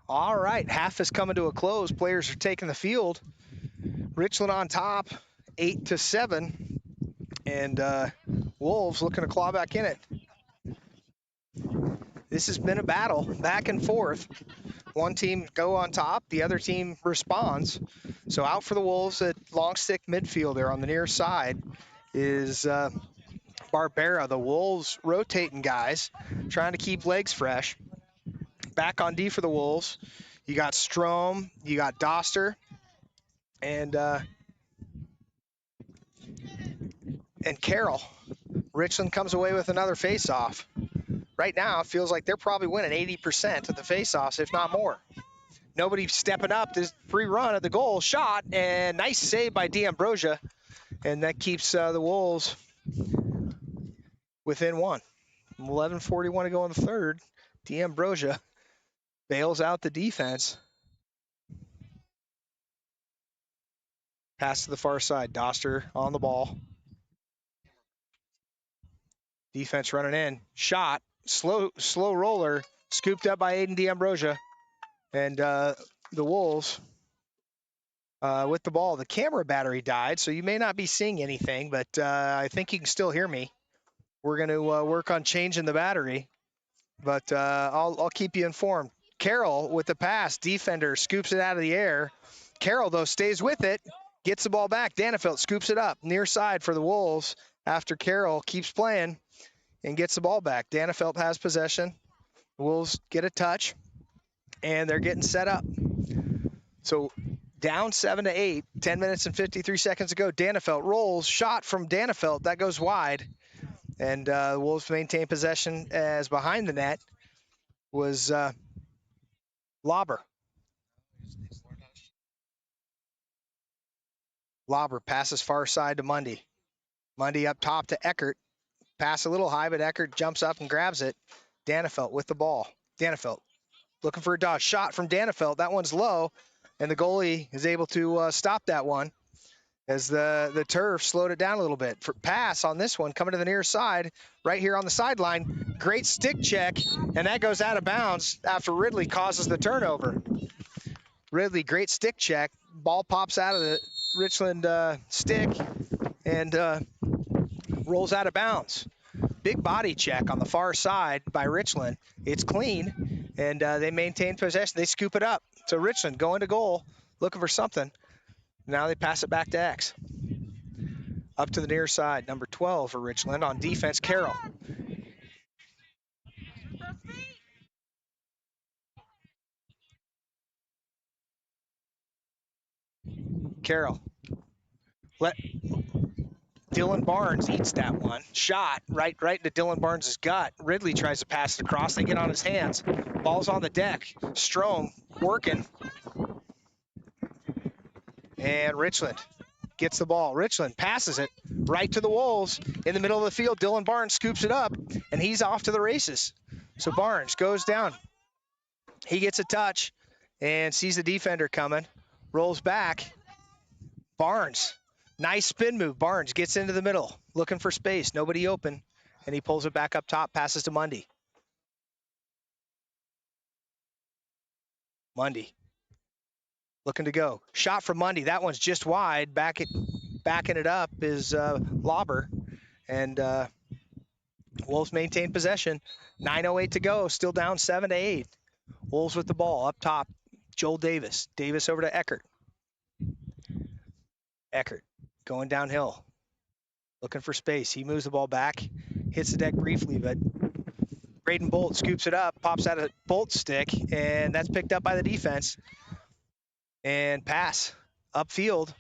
All right, half is coming to a close. Players are taking the field. Richland on top, 8-7, and Wolves looking to claw back in it. This has been a battle, back and forth. One team go on top, the other team responds. So out for the Wolves at long stick midfielder on the near side is Barbera. The Wolves rotating guys, trying to keep legs fresh. Back on D for the Wolves, you got Strom, you got Doster, and Carroll. Richland comes away with another face-off. Right now, it feels like they're probably winning 80% of the face-offs, if not more. Nobody stepping up. This free run at the goal, shot, and nice save by D'Ambrosia, and that keeps the Wolves within one. 11:41 to go in the third. D'Ambrosia bails out the defense. Pass to the far side. Doster on the ball. Defense running in. Shot. Slow roller. Scooped up by Aiden D'Ambrosia. And the Wolves with the ball. The camera battery died, so you may not be seeing anything, but I think you can still hear me. We're going to work on changing the battery, but I'll keep you informed. Carroll with the pass. Defender scoops it out of the air. Carroll, though, stays with it. Gets the ball back. Danefeld scoops it up. Near side for the Wolves after Carroll keeps playing and gets the ball back. Danefeld has possession. The Wolves get a touch, and they're getting set up. So down 7-8, 10 minutes and 53 seconds to go. Danefeld rolls. Shot from Danefeld. That goes wide. And the Wolves maintain possession as behind the net was Lauber. Lauber passes far side to Mundy. Mundy up top to Eckert. Pass a little high, but Eckert jumps up and grabs it. Danefeld with the ball. Danefeld looking for a dodge. Shot from Danefeld. That one's low, and the goalie is able to stop that one as the turf slowed it down a little bit. For pass on this one, coming to the near side, right here on the sideline. Great stick check, and that goes out of bounds after Ridley causes the turnover. Ridley, great stick check. Ball pops out of the Richland stick and rolls out of bounds. Big body check on the far side by Richland. It's clean, and they maintain possession. They scoop it up. So Richland going to goal, looking for something. Now they pass it back to X. Up to the near side, number 12 for Richland. On defense, Carroll. Carroll. Let Dylan Barnes eats that one. Shot right into Dylan Barnes' gut. Ridley tries to pass it across. They get on his hands. Ball's on the deck. Strom working. And Richland gets the ball. Richland passes it right to the Wolves. In the middle of the field, Dylan Barnes scoops it up, and he's off to the races. So Barnes goes down. He gets a touch and sees the defender coming. Rolls back. Barnes. Nice spin move. Barnes gets into the middle, looking for space. Nobody open, and he pulls it back up top, passes to Mundy. Mundy looking to go. Shot from Mundy. That one's just wide. Backing it up is Lauber, and Wolves maintain possession. 9:08 to go. Still down 7-8. Wolves with the ball up top. Joel Davis. Davis over to Eckert. Eckert going downhill, looking for space. He moves the ball back, hits the deck briefly, but Braden Bolt scoops it up, pops out a Bolt stick, and that's picked up by the defense. And pass upfield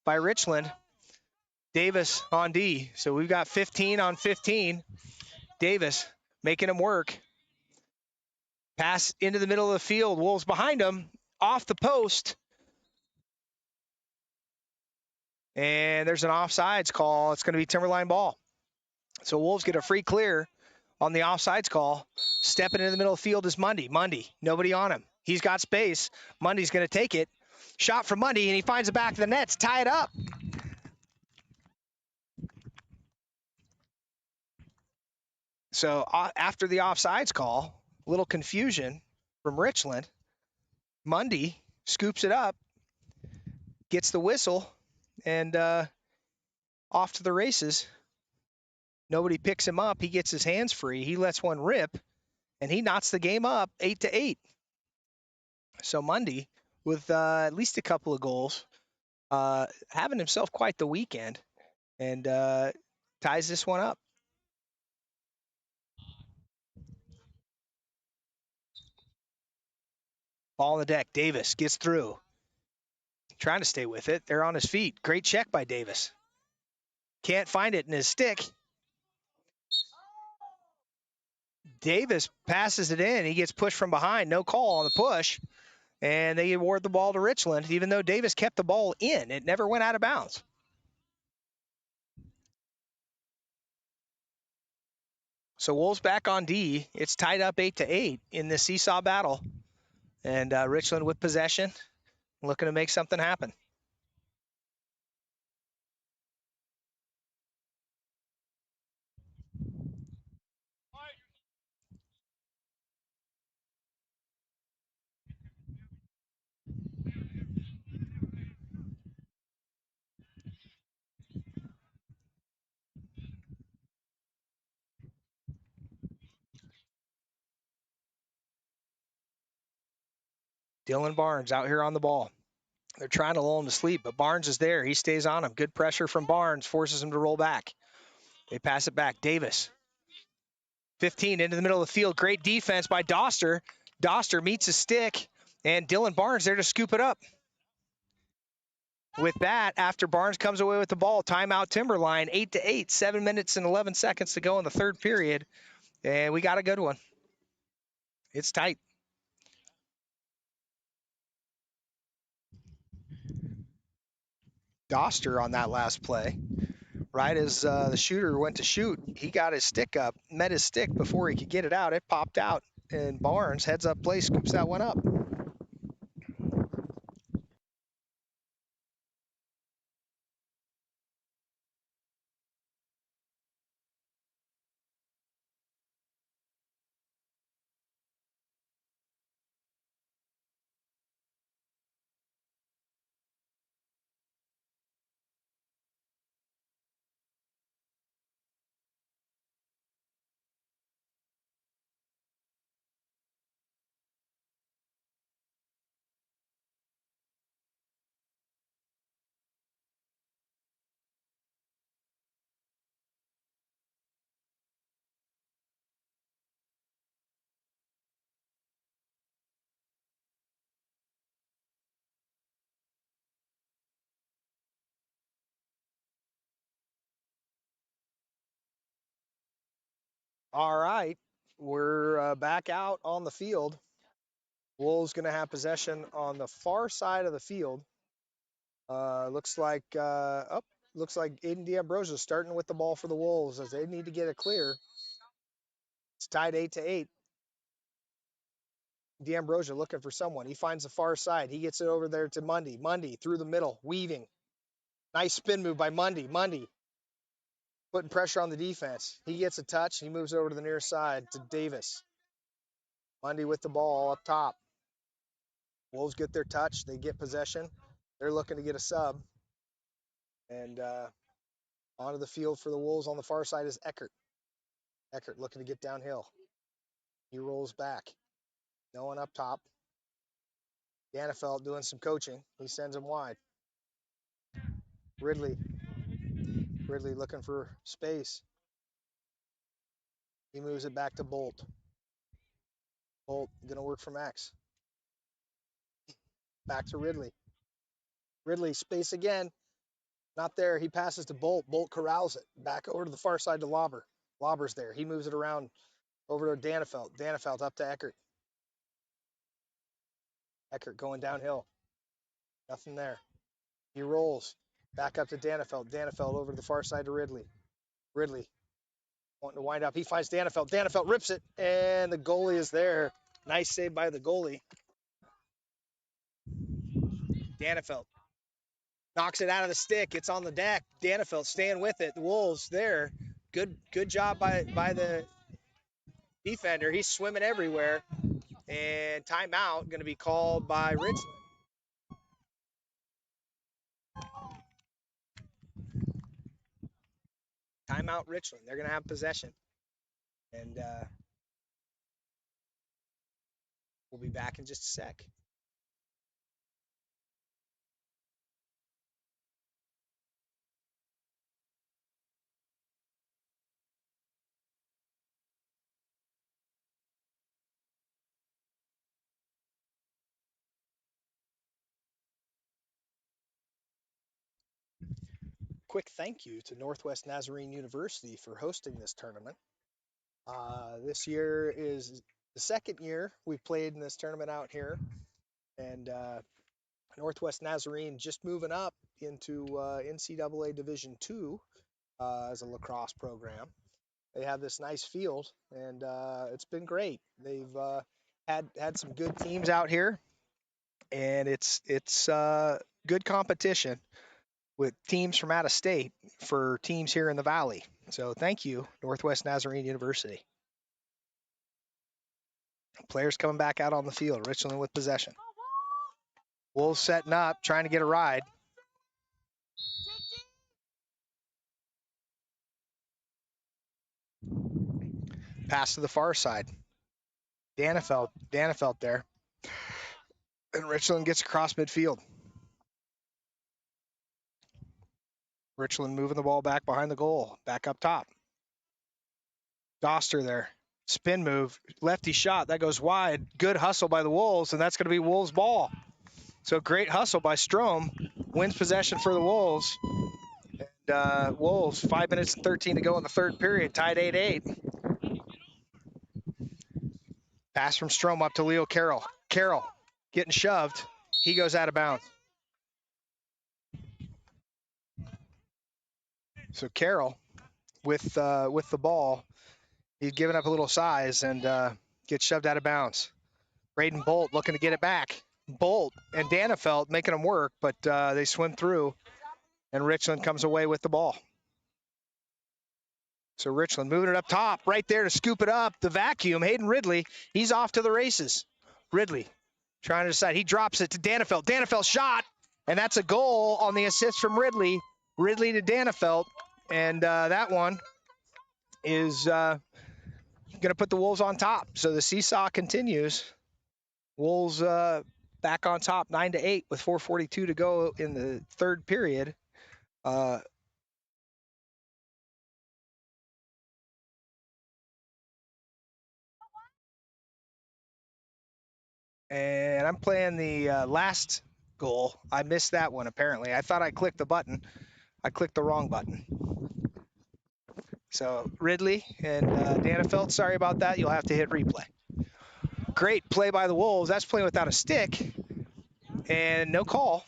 by Richland. Davis on D. So we've got 15 on 15. Davis making him work. Pass into the middle of the field. Wolves behind him, off the post. And there's an offsides call. It's going to be Timberline ball. So Wolves get a free clear on the offsides call. Stepping in the middle of the field is Mundy. Mundy, nobody on him. He's got space. Mundy's going to take it. Shot from Mundy, and he finds the back of the net to tie it up. So after the offsides call, a little confusion from Richland. Mundy scoops it up, gets the whistle, and off to the races. Nobody picks him up. He gets his hands free. He lets one rip, and he knots the game up 8-8. So Mundy, with at least a couple of goals, having himself quite the weekend, and ties this one up. Ball on the deck. Davis gets through. Trying to stay with it. They're on his feet. Great check by Davis. Can't find it in his stick. Davis passes it in. He gets pushed from behind. No call on the push. And they award the ball to Richland, even though Davis kept the ball in. It never went out of bounds. So Wolves back on D. It's tied up 8-8 in the seesaw battle. And Richland with possession, looking to make something happen. Dylan Barnes out here on the ball. They're trying to lull him to sleep, but Barnes is there. He stays on him. Good pressure from Barnes, forces him to roll back. They pass it back. Davis. 15 into the middle of the field. Great defense by Doster. Doster meets his stick, and Dylan Barnes there to scoop it up. With that, after Barnes comes away with the ball, timeout Timberline, 8-8, 7 minutes and 11 seconds to go in the third period, and we got a good one. It's tight. Doster on that last play. Right as the shooter went to shoot, he got his stick up, met his stick before he could get it out. It popped out, and Barnes, heads up play, scoops that one up. All right, we're back out on the field. Wolves going to have possession on the far side of the field. Looks like Aiden D'Ambrosio starting with the ball for the Wolves as they need to get it clear. It's tied 8-8. D'Ambrosio looking for someone. He finds the far side. He gets it over there to Mundy. Mundy through the middle, weaving. Nice spin move by Mundy. Mundy putting pressure on the defense. He gets a touch. He moves over to the near side to Davis. Mundy with the ball up top. Wolves get their touch. They get possession. They're looking to get a sub. And onto the field for the Wolves on the far side is Eckert. Eckert looking to get downhill. He rolls back. No one up top. Danefeld doing some coaching. He sends him wide. Ridley looking for space. He moves it back to Bolt. Bolt going to work for Max. Back to Ridley. Ridley, space again. Not there. He passes to Bolt. Bolt corrals it. Back over to the far side to Lauber. Lauber's there. He moves it around over to Danefeld. Danefeld up to Eckert. Eckert going downhill. Nothing there. He rolls. Back up to Danefeld. Danefeld over to the far side to Ridley. Ridley wanting to wind up. He finds Danefeld. Danefeld rips it, and the goalie is there. Nice save by the goalie. Danefeld knocks it out of the stick. It's on the deck. Danefeld staying with it. The Wolves there. Good job by the defender. He's swimming everywhere. And timeout going to be called by Richland. Timeout Richland. They're going to have possession. And we'll be back in just a sec. Quick thank you to Northwest Nazarene University for hosting this tournament. This year is the second year we've played in this tournament out here, and Northwest Nazarene just moving up into NCAA Division II as a lacrosse program. They have this nice field, and it's been great. They've had some good teams out here, and it's good competition with teams from out of state for teams here in the Valley. So thank you, Northwest Nazarene University. Players coming back out on the field. Richland with possession. Wolves setting up, trying to get a ride. Pass to the far side. Danefeld there. And Richland gets across midfield. Richland moving the ball back behind the goal. Back up top. Doster there. Spin move. Lefty shot. That goes wide. Good hustle by the Wolves, and that's going to be Wolves' ball. So great hustle by Strom. Wins possession for the Wolves. And Wolves, 5 minutes and 13 to go in the third period. Tied 8-8. Pass from Strom up to Leo Carroll. Carroll getting shoved. He goes out of bounds. So Carroll with the ball, he's giving up a little size and gets shoved out of bounds. Braden Bolt looking to get it back. Bolt and Danefeld making them work, but they swim through, and Richland comes away with the ball. So Richland moving it up top, right there to scoop it up. The vacuum, Hayden Ridley, he's off to the races. Ridley trying to decide. He drops it to Danefeld. Danefeld shot, and that's a goal on the assist from Ridley. Ridley to Danefeld, and that one is going to put the Wolves on top. So the seesaw continues. Wolves back on top 9-8 with 4:42 to go in the third period. And I'm playing the last goal. I missed that one, apparently. I thought I clicked the button. I clicked the wrong button. So Ridley and Danefeld, sorry about that. You'll have to hit replay. Great play by the Wolves. That's playing without a stick. And no call.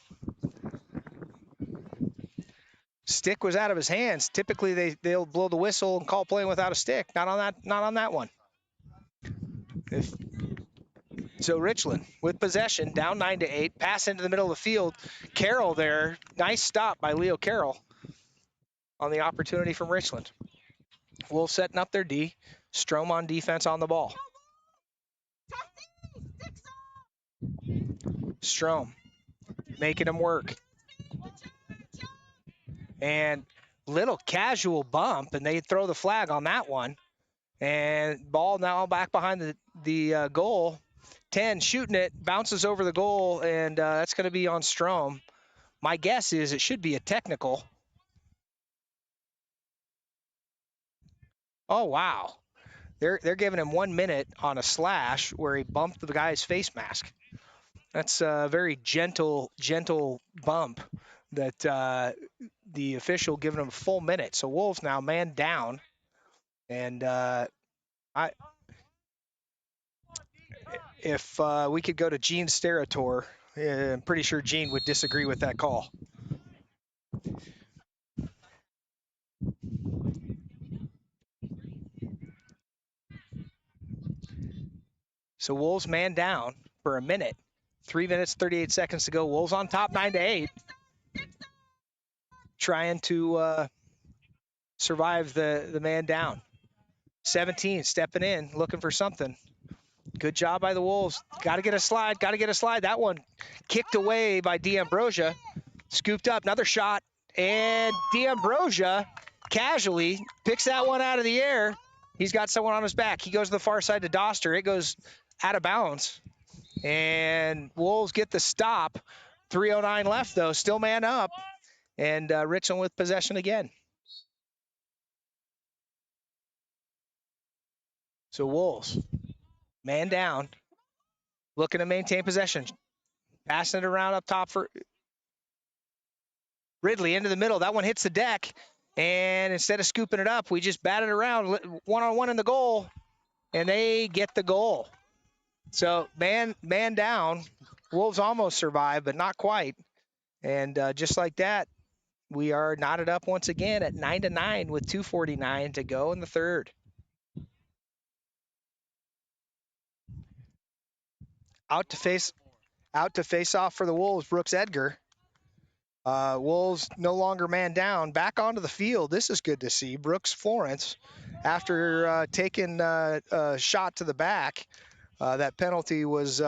Stick was out of his hands. Typically, they'll blow the whistle and call playing without a stick. Not on that one. So Richland with possession, down 9-8. Pass into the middle of the field. Carroll there. Nice stop by Leo Carroll on the opportunity from Richland. Wolves setting up their D. Strom on defense on the ball. Strom making him work. And little casual bump, and they throw the flag on that one. And ball now back behind the goal. 10 shooting it, bounces over the goal, and that's going to be on Strom. My guess is it should be a technical. Oh, wow. They're giving him 1 minute on a slash where he bumped the guy's face mask. That's a very gentle bump that the official giving him a full minute. So Wolves now man down, and if we could go to Gene Sterator, I'm pretty sure Gene would disagree with that call. So Wolves man down for a minute. 3 minutes, 38 seconds to go. Wolves on top 9-8. Trying to survive the man down. 17 stepping in, looking for something. Good job by the Wolves. Got to get a slide. Got to get a slide. That one kicked away by D'Ambrosia. Scooped up. Another shot. And D'Ambrosia casually picks that one out of the air. He's got someone on his back. He goes to the far side to Doster. It goes out of bounds. And Wolves get the stop. 3:09 left, though. Still man up. And Richland with possession again. So Wolves, man down, looking to maintain possession. Passing it around up top for Ridley into the middle. That one hits the deck. And instead of scooping it up, we just batted around one-on-one in the goal. And they get the goal. So man down. Wolves almost survived, but not quite. And just like that, we are knotted up once again at 9-9 with 2:49 to go in the third. Out to face off for the Wolves, Brooks Edgar. Wolves no longer man down. Back onto the field. This is good to see. Brooks Florence, after taking a shot to the back, that penalty was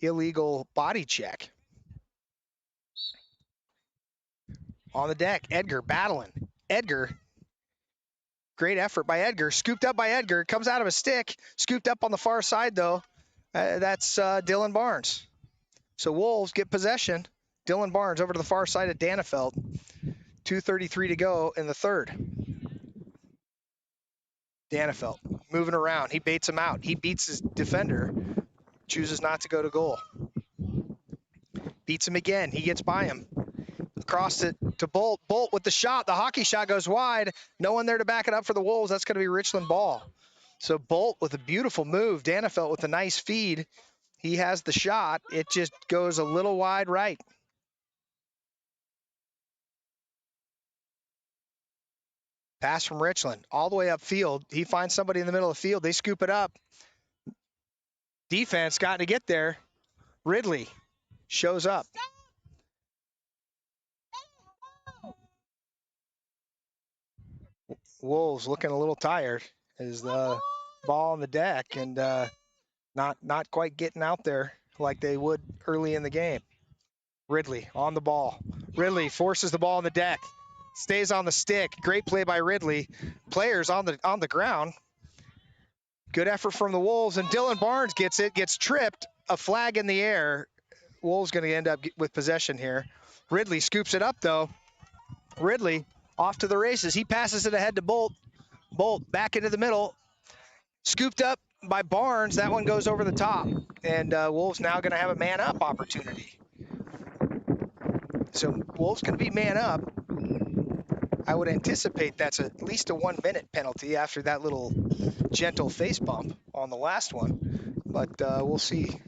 illegal body check. On the deck, Edgar battling. Edgar, great effort by Edgar. Scooped up by Edgar. Comes out of a stick. Scooped up on the far side, though. That's Dylan Barnes. So Wolves get possession. Dylan Barnes over to the far side of Danefeld. 2:33 to go in the third. Danefeld moving around. He baits him out. He beats his defender. Chooses not to go to goal. Beats him again. He gets by him. Across it to Bolt. Bolt with the shot. The hockey shot goes wide. No one there to back it up for the Wolves. That's going to be Richland ball. So Bolt with a beautiful move. Danefeld with a nice feed. He has the shot. It just goes a little wide right. Pass from Richland all the way upfield. He finds somebody in the middle of the field. They scoop it up. Defense got to get there. Ridley shows up. Wolves looking a little tired as the ball on the deck and not quite getting out there like they would early in the game. Ridley on the ball. Ridley forces the ball on the deck. Stays on the stick. Great play by Ridley. Players on the ground. Good effort from the Wolves, and Dylan Barnes gets it, gets tripped. A flag in the air. Wolves going to end up with possession here. Ridley scoops it up, though. Ridley off to the races. He passes it ahead to Bolt. Bolt back into the middle. Scooped up by Barnes. That one goes over the top. And Wolves now going to have a man-up opportunity. So Wolves going to be man up. I would anticipate that's at least a 1-minute penalty after that little gentle face bump on the last one. But we'll see.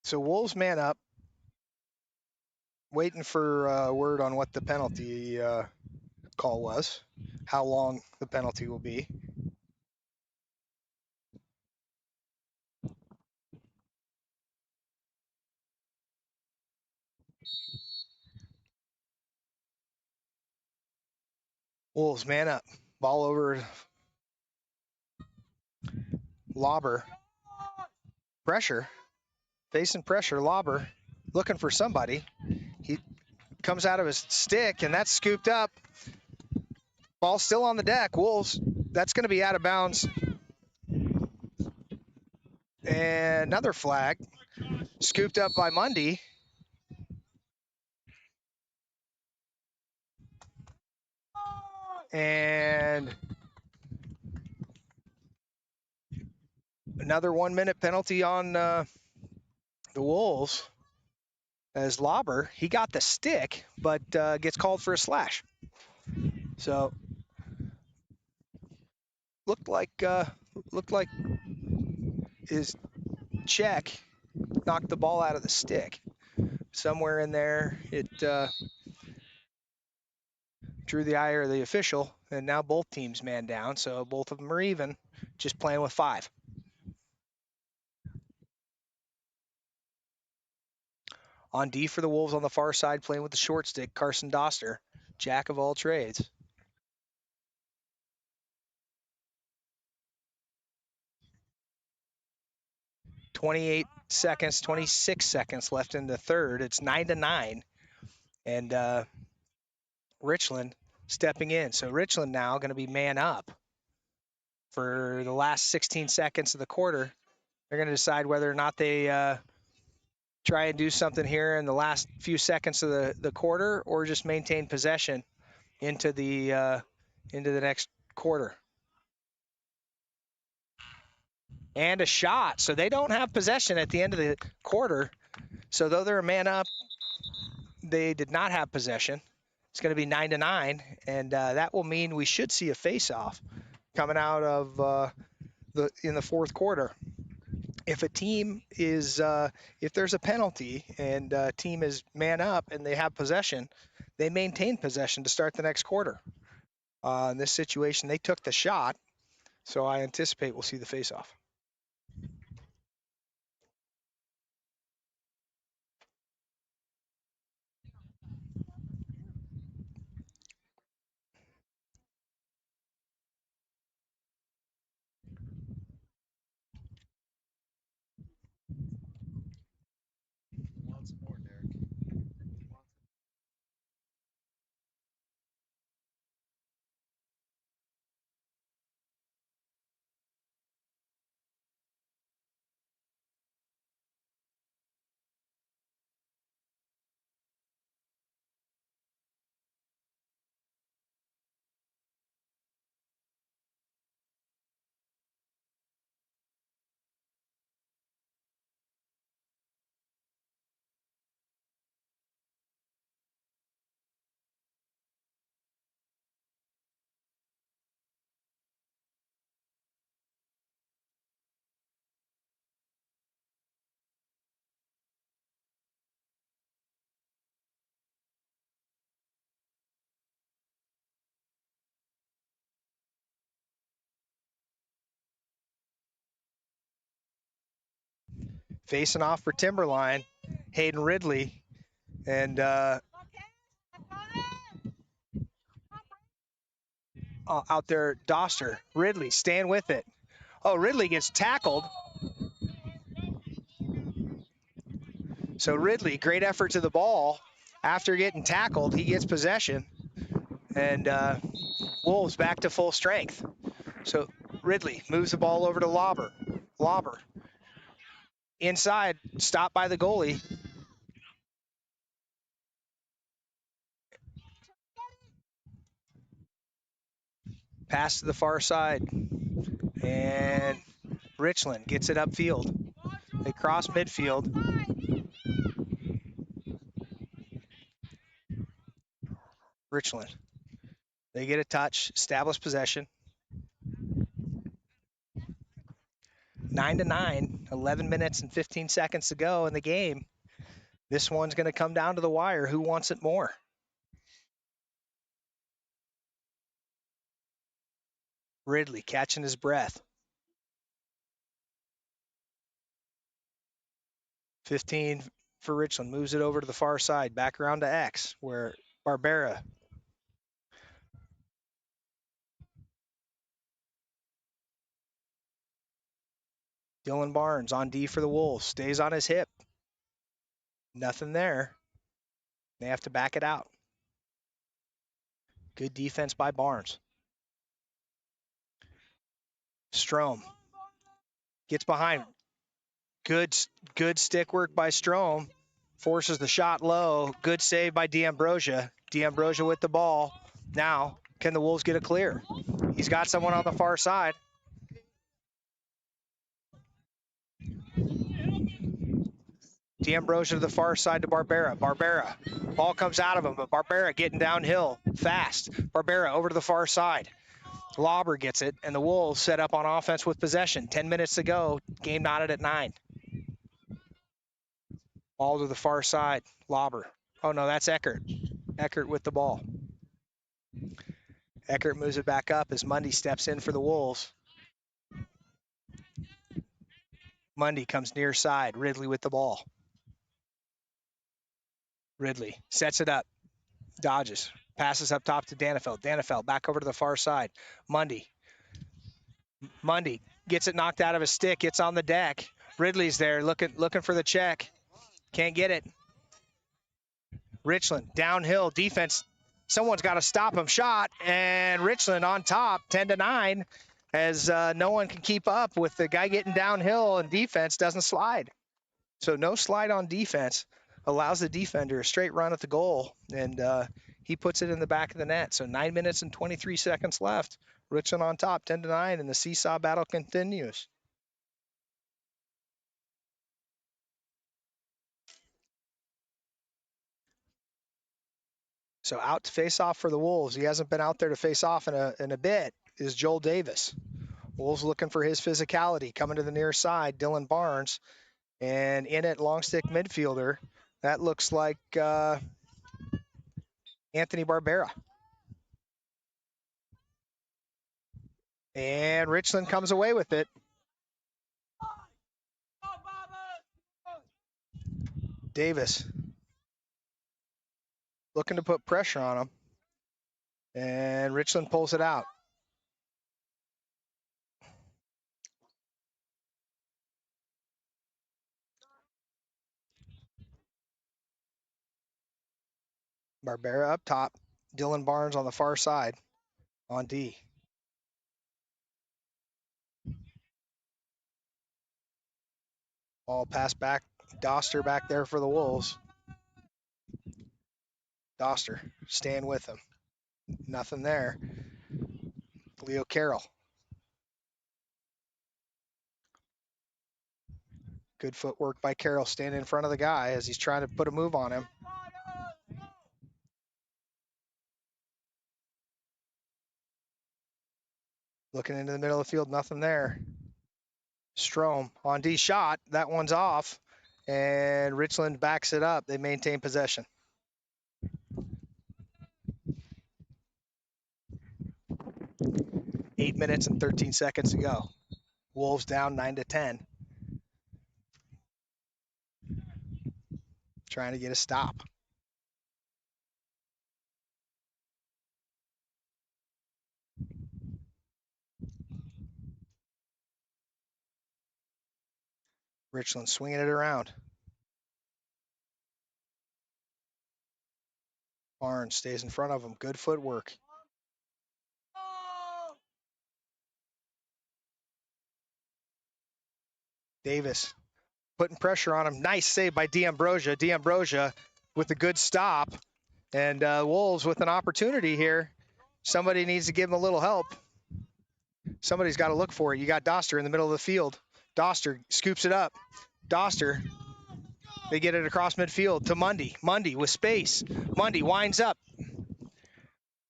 So Wolves man up, waiting for word on what the penalty call was, how long the penalty will be. Wolves man up, ball over Lauber. Pressure, facing pressure, Lauber looking for somebody. He comes out of his stick, and that's scooped up. Ball still on the deck. Wolves, that's going to be out of bounds. And another flag, scooped up by Mundy. And another 1-minute penalty on the Wolves. As Lauber, he got the stick, but gets called for a slash. So looked like his check, knocked the ball out of the stick. Somewhere in there, it drew the ire of the official, and now both teams man down, so both of them are even, just playing with 5. On D for the Wolves on the far side, playing with the short stick, Carson Doster, jack of all trades. Twenty-six seconds left in the third. It's 9-9, and Richland stepping in. So Richland now going to be man up for the last 16 seconds of the quarter. They're going to decide whether or not they try and do something here in the last few seconds of the quarter, or just maintain possession into the next quarter. And a shot. So they don't have possession at the end of the quarter. So though they're a man up, they did not have possession. It's going to be 9-9, and that will mean we should see a face-off coming out of in the fourth quarter. If a team is, if there's a penalty and a team is man up and they have possession, they maintain possession to start the next quarter. In this situation, they took the shot, so I anticipate we'll see the face-off. Facing off for Timberline, Hayden Ridley, and out there, Doster. Ridley, stand with it. Oh, Ridley gets tackled. So Ridley, great effort to the ball. After getting tackled, he gets possession. And Wolves back to full strength. So Ridley moves the ball over to Lauber. Lauber. Inside, stopped by the goalie. Pass to the far side. And Richland gets it upfield. They cross midfield. Richland. They get a touch, establish possession. 9-9, 11 minutes and 15 seconds to go in the game. This one's going to come down to the wire. Who wants it more? Ridley catching his breath. 15 for Richland. Moves it over to the far side. Back around to X, where Barbera. Dylan Barnes on D for the Wolves. Stays on his hip. Nothing there. They have to back it out. Good defense by Barnes. Strome gets behind. Good stick work by Strome. Forces the shot low. Good save by D'Ambrosia. D'Ambrosia with the ball. Now, can the Wolves get a clear? He's got someone on the far side. D'Ambrosia to the far side to Barbera. Barbera. Ball comes out of him, but Barbera getting downhill fast. Barbera over to the far side. Lauber gets it, and the Wolves set up on offense with possession. 10 minutes to go. Game knotted at 9. Ball to the far side. Lobber. Oh, no, that's Eckert. Eckert with the ball. Eckert moves it back up as Mundy steps in for the Wolves. Mundy comes near side. Ridley with the ball. Ridley sets it up. Dodges. Passes up top to Danefeld. Danefeld back over to the far side. Mundy. Mundy gets it knocked out of his stick. It's on the deck. Ridley's there looking for the check. Can't get it. Richland downhill defense. Someone's got to stop him. Shot, and Richland on top, 10-9, as no one can keep up with the guy getting downhill, and defense doesn't slide. So no slide on defense allows the defender a straight run at the goal, and he puts it in the back of the net. So 9 minutes and 23 seconds left. Richland on top, 10-9, and the seesaw battle continues. So out to face off for the Wolves. He hasn't been out there to face off in a bit. Is Joel Davis. Wolves looking for his physicality. Coming to the near side, Dylan Barnes. And in at long stick midfielder, that looks like Anthony Barbera. And Richland comes away with it. Davis looking to put pressure on him. And Richland pulls it out. Barbera up top. Dylan Barnes on the far side on D. Ball pass back. Doster back there for the Wolves. Doster staying with him. Nothing there. Leo Carroll. Good footwork by Carroll, standing in front of the guy as he's trying to put a move on him. Looking into the middle of the field, nothing there. Strom on D shot. That one's off. And Richland backs it up. They maintain possession. Eight minutes and 13 seconds to go. Wolves down 9-10. Trying to get a stop. Richland swinging it around. Barnes stays in front of him. Good footwork. Davis putting pressure on him. Nice save by D'Ambrosia. D'Ambrosia with a good stop. And Wolves with an opportunity here. Somebody needs to give him a little help. Somebody's got to look for it. You got Doster in the middle of the field. Doster scoops it up. Doster, they get it across midfield to Mundy. Mundy with space. Mundy winds up.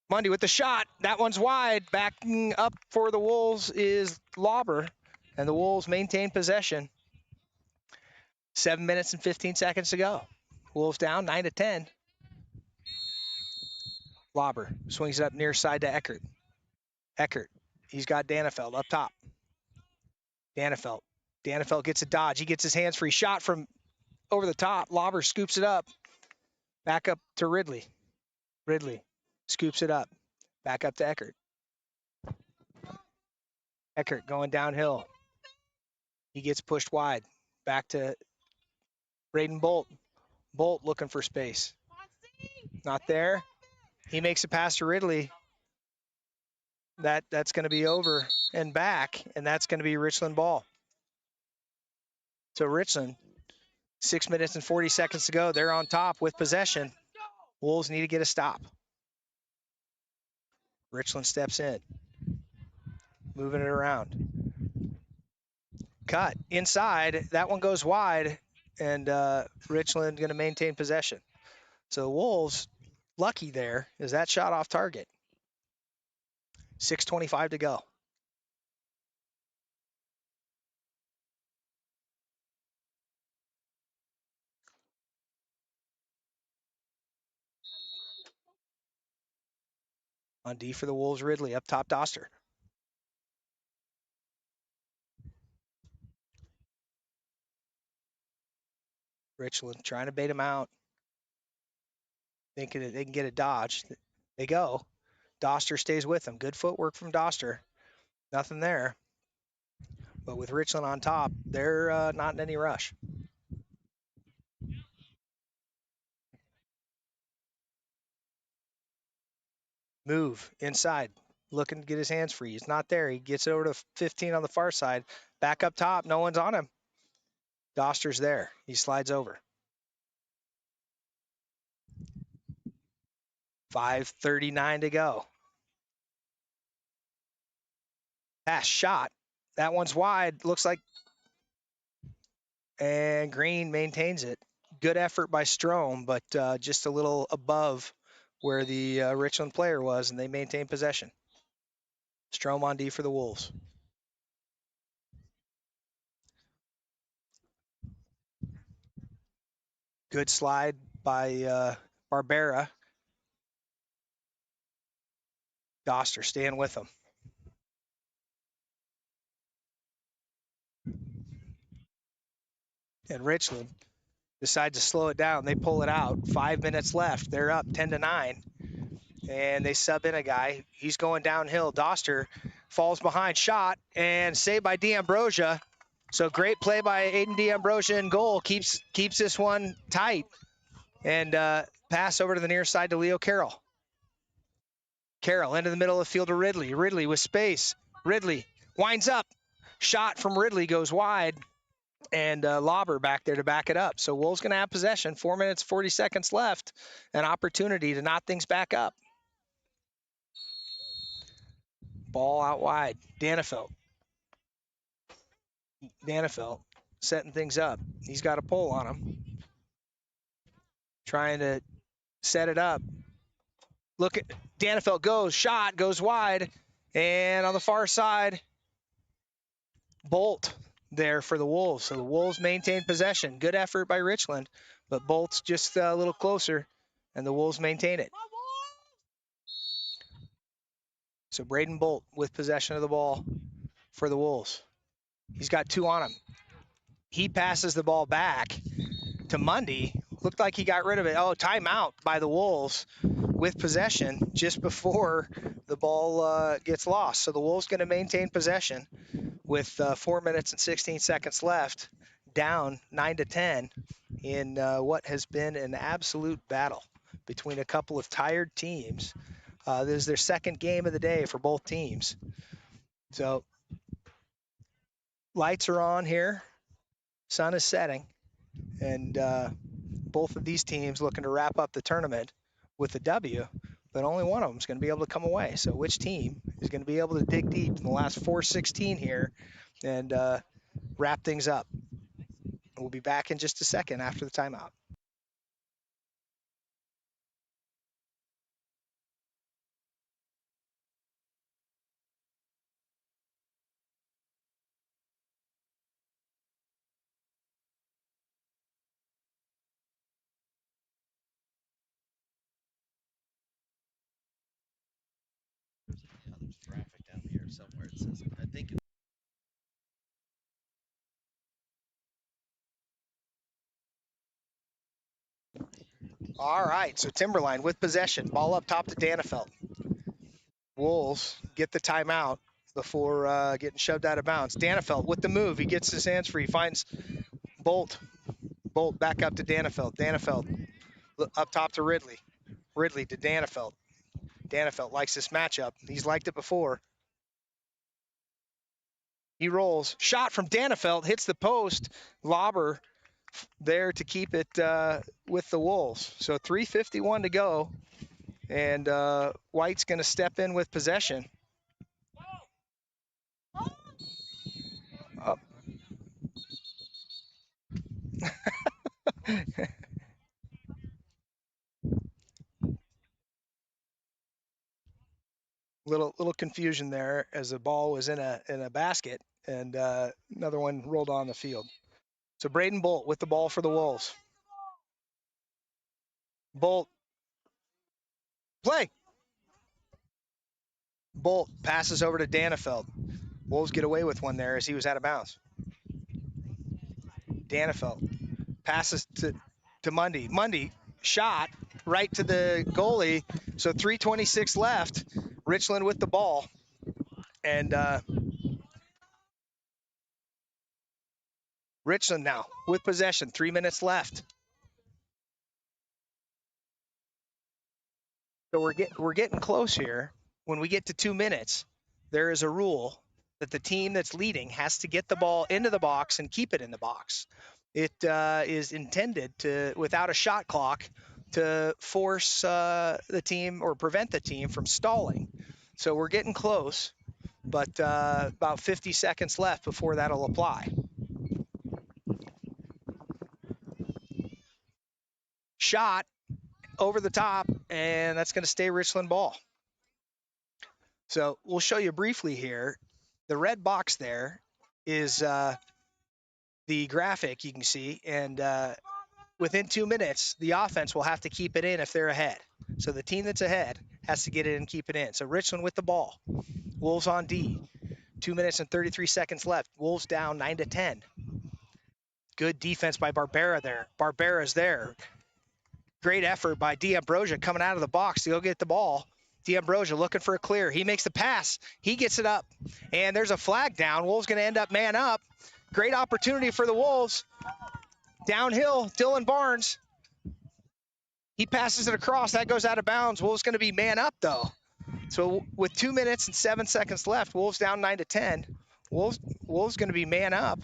Mundy with the shot. That one's wide. Backing up for the Wolves is Lauber, and the Wolves maintain possession. 7 minutes and 15 seconds to go. Wolves down 9-10. Lauber swings it up near side to Eckert. Eckert, he's got Danefeld up top. Danefeld gets a dodge. He gets his hands free. Shot from over the top. Lauber scoops it up. Back up to Ridley. Ridley scoops it up. Back up to Eckert. Eckert going downhill. He gets pushed wide. Back to Braden Bolt. Bolt looking for space. Not there. He makes a pass to Ridley. That's going to be over and back, and that's going to be Richland ball. So Richland, 6 minutes and 40 seconds to go. They're on top with possession. Wolves need to get a stop. Richland steps in. Moving it around. Cut. Inside. That one goes wide, and Richland going to maintain possession. So Wolves, lucky there, is that shot off target. 6:25 to go. On D for the Wolves, Ridley. Up top, Doster. Richland trying to bait him out. Thinking they can get a dodge. They go. Doster stays with him. Good footwork from Doster. Nothing there. But with Richland on top, they're not in any rush. Move inside. Looking to get his hands free. He's not there. He gets over to 15 on the far side. Back up top. No one's on him. Doster's there. He slides over. 5:39 to go. Pass shot. That one's wide. Looks like. And Green maintains it. Good effort by Strome, but just a little above where the Richland player was, and they maintain possession. Strome on D for the Wolves. Good slide by Barbera. Doster staying with him. And Richland decides to slow it down. They pull it out. 5 minutes left. They're up 10-9. And they sub in a guy. He's going downhill. Doster falls behind. Shot and saved by D'Ambrosia. So great play by Aiden D'Ambrosia in goal. Keeps this one tight. And pass over to the near side to Leo Carroll. Carroll into the middle of the field to Ridley. Ridley with space. Ridley winds up. Shot from Ridley goes wide. And Lauber back there to back it up. So Wolves going to have possession. 4 minutes, 40 seconds left. An opportunity to knot things back up. Ball out wide. Danefeld setting things up. He's got a pull on him. Trying to set it up. Look at Danefeld goes. Shot goes wide. And on the far side, Bolt there for the Wolves. So the Wolves maintain possession. Good effort by Richland, but Bolt's just a little closer, and the Wolves maintain it. So Braden Bolt with possession of the ball for the Wolves. He's got 2 on him. He passes the ball back to Mundy. Looked like he got rid of it. Oh, timeout by the Wolves with possession just before the ball gets lost. So the Wolves going to maintain possession with 4 minutes and 16 seconds left, down 9-10 in what has been an absolute battle between a couple of tired teams. This is their second game of the day for both teams. So lights are on here. Sun is setting. And both of these teams looking to wrap up the tournament with a W, but only one of them is going to be able to come away. So which team is going to be able to dig deep in the last 4:16 here and wrap things up? We'll be back in just a second after the timeout. There's traffic down here somewhere. It says, I think. All right, so Timberline with possession. Ball up top to Danefeld. Wolves get the timeout before getting shoved out of bounds. Danefeld with the move. He gets his hands free. Finds Bolt. Bolt back up to Danefeld. Danefeld up top to Ridley. Ridley to Danefeld. Danefeld likes this matchup. He's liked it before. He rolls. Shot from Danefeld. Hits the post. Lauber there to keep it with the Wolves. So 3:51 to go. And White's going to step in with possession. Oh. little confusion there as the ball was in a basket and another one rolled on the field. So Braden Bolt with the ball for the Wolves. Bolt play. Bolt passes over to Danefeld. Wolves get away with one there as he was out of bounds. Danefeld passes to Mundy. Mundy shot right to the goalie. So 3:26 left. Richland with the ball. And Richland now with possession. 3 minutes left. So we're getting close here. When we get to 2 minutes, there is a rule that the team that's leading has to get the ball into the box and keep it in the box. It is intended to, without a shot clock, to force the team or prevent the team from stalling. So we're getting close, but about 50 seconds left before that'll apply. Shot over the top, and that's going to stay Richland ball. So we'll show you briefly here. The red box there is the graphic you can see, and within 2 minutes, the offense will have to keep it in if they're ahead. So the team that's ahead has to get it and keep it in. So Richland with the ball. Wolves on D. 2 minutes and 33 seconds left. Wolves down 9-10. Good defense by Barbera there. Barbera's there. Great effort by D'Ambrosia coming out of the box to go get the ball. D'Ambrosia looking for a clear. He makes the pass. He gets it up. And there's a flag down. Wolves going to end up man up. Great opportunity for the Wolves. Downhill, Dylan Barnes. He passes it across. That goes out of bounds. Wolves going to be man up, though. So with 2 minutes and 7 seconds left, Wolves down 9-10. Wolves going to be man up.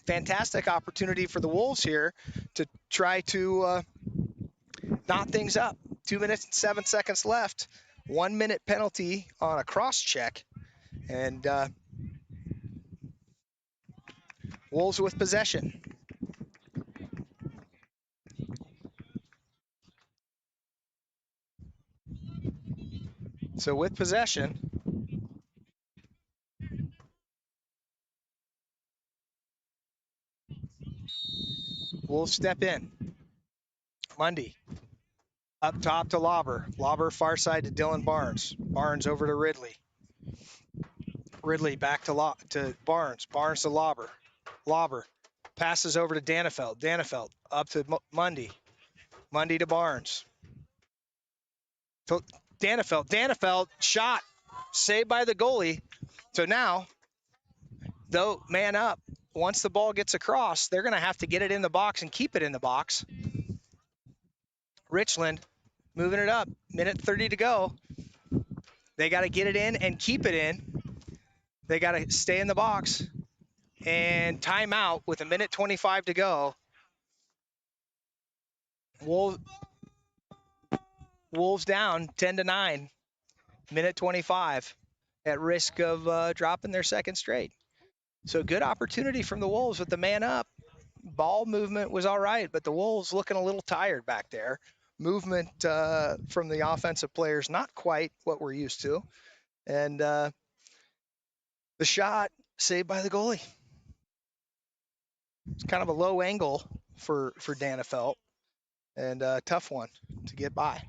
Fantastic opportunity for the Wolves here to try to knot things up. 2 minutes and 7 seconds left. 1 minute penalty on a cross check. And Wolves with possession. So with possession, Wolves step in. Mundy up top to Lauber. Lauber far side to Dylan Barnes. Barnes over to Ridley. Ridley back to Barnes. Barnes to Lauber. Lauber passes over to Danefeld. Danefeld up to Mundy. Mundy to Barnes. To Danefeld. Danefeld shot. Saved by the goalie. So now, though, man up. Once the ball gets across, they're going to have to get it in the box and keep it in the box. Richland moving it up. Minute 30 to go. They got to get it in and keep it in. They got to stay in the box. And timeout with 1:25 to go. Wolves down 10-9. Minute 25 at risk of dropping their second straight. So good opportunity from the Wolves with the man up. Ball movement was all right, but the Wolves looking a little tired back there. Movement from the offensive players, not quite what we're used to. And the shot saved by the goalie. It's kind of a low angle for Danefeld, and a tough one to get by.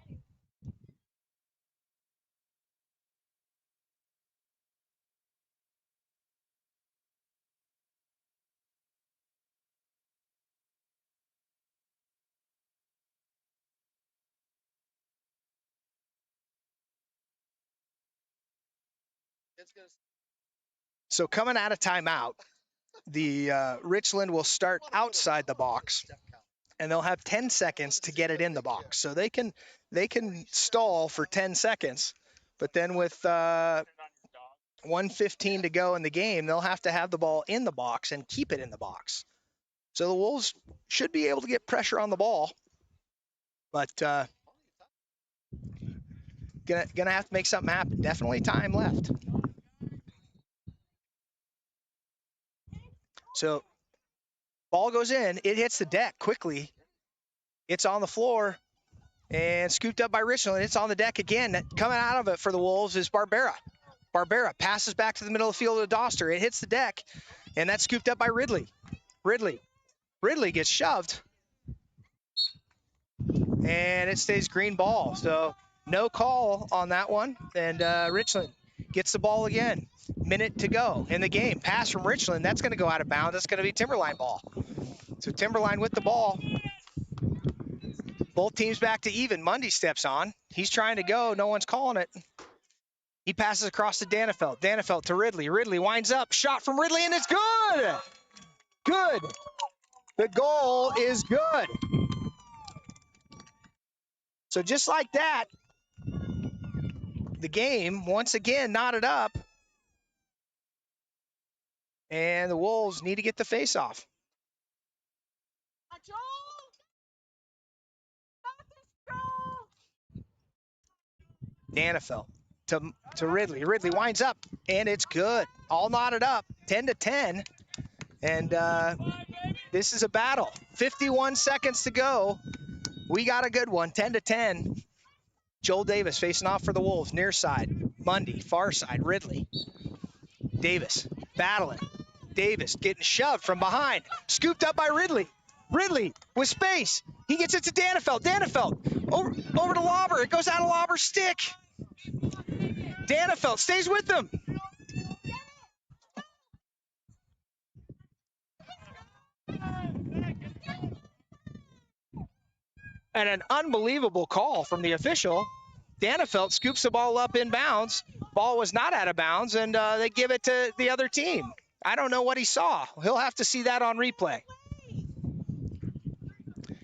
So coming out of timeout, the Richland will start outside the box, and they'll have 10 seconds to get it in the box. So they can stall for 10 seconds, but then with 1:15 to go in the game, they'll have to have the ball in the box and keep it in the box. So the Wolves should be able to get pressure on the ball, but gonna have to make something happen. Definitely time left. So ball goes in, it hits the deck quickly. It's on the floor and scooped up by Richland. It's on the deck again. Coming out of it for the Wolves is Barbera. Barbera passes back to the middle of the field to Doster. It hits the deck, and that's scooped up by Ridley. Ridley gets shoved, and it stays green ball. So no call on that one, and Richland gets the ball again. Minute to go in the game. Pass from Richland. That's going to go out of bounds. That's going to be Timberline ball. So Timberline with the ball. Both teams back to even. Mundy steps on. He's trying to go. No one's calling it. He passes across to Danefeld. Danefeld to Ridley. Ridley winds up. Shot from Ridley, and it's good. Good. The goal is good. So just like that, the game once again knotted up. And the Wolves need to get the face-off. Danefeld to Ridley. Ridley winds up, and it's good. All knotted up, 10-10. And this is a battle. 51 seconds to go. We got a good one, 10-10. Joel Davis facing off for the Wolves, near side. Mundy, far side, Ridley. Davis battling. Davis getting shoved from behind. Scooped up by Ridley. Ridley with space. He gets it to Danefeld. Danefeld over to Lauber. It goes out of Lauber's stick. Danefeld stays with them. And an unbelievable call from the official. Danefeld scoops the ball up in bounds. Ball was not out of bounds, and they give it to the other team. I don't know what he saw. He'll have to see that on replay.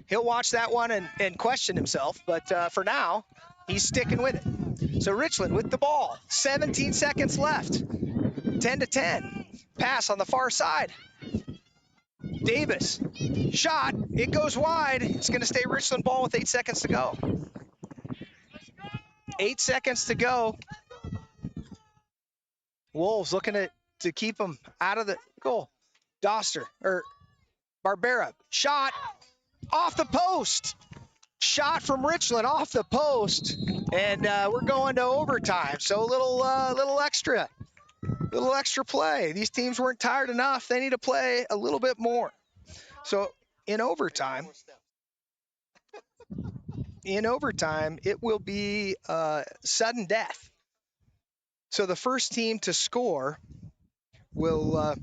He'll watch that one and question himself, but for now, he's sticking with it. So Richland with the ball. 17 seconds left. 10-10. Pass on the far side. Davis. Shot. It goes wide. It's going to stay Richland ball with 8 seconds to go. 8 seconds to go. Wolves looking to keep them out of the goal. Doster, or Barbera. Shot off the post. Shot from Richland off the post. And we're going to overtime. So a little extra play. These teams weren't tired enough. They need to play a little bit more. So in overtime, it will be sudden death. So the first team to score will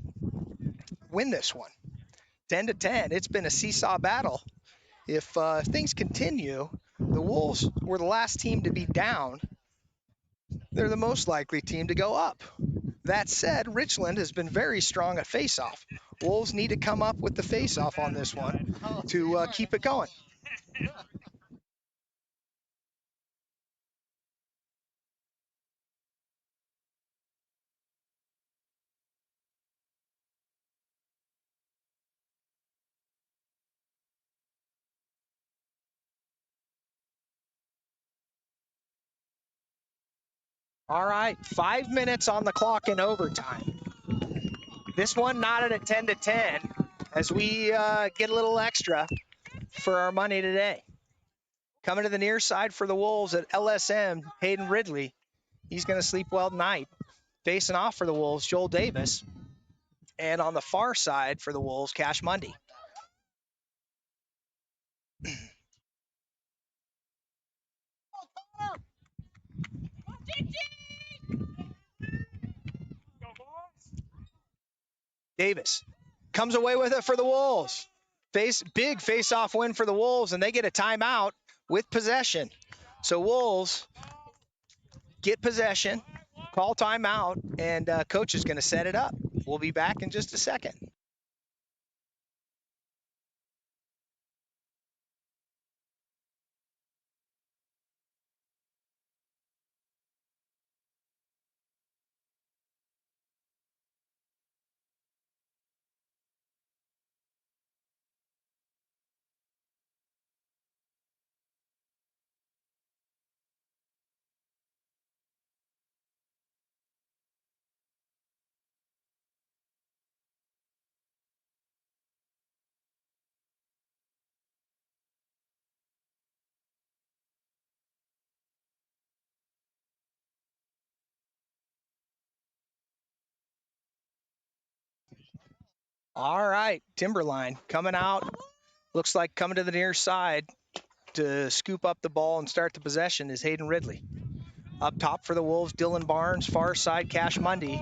win this one. 10-10. It's been a seesaw battle. If things continue, the Wolves were the last team to be down. They're the most likely team to go up. That said, Richland has been very strong at faceoff. Wolves need to come up with the faceoff on this one to keep it going. All right, 5 minutes on the clock in overtime. This one knotted at 10-10 as we get a little extra for our money today. Coming to the near side for the Wolves at LSM, Hayden Ridley. He's going to sleep well tonight. Facing off for the Wolves, Joel Davis. And on the far side for the Wolves, Cash Mundy. Davis comes away with it for the Wolves. Big face-off win for the Wolves, and they get a timeout with possession. So Wolves get possession, call timeout, and coach is going to set it up. We'll be back in just a second. All right, Timberline coming out. Looks like coming to the near side to scoop up the ball and start the possession is Hayden Ridley. Up top for the Wolves, Dylan Barnes. Far side, Cash Mundy.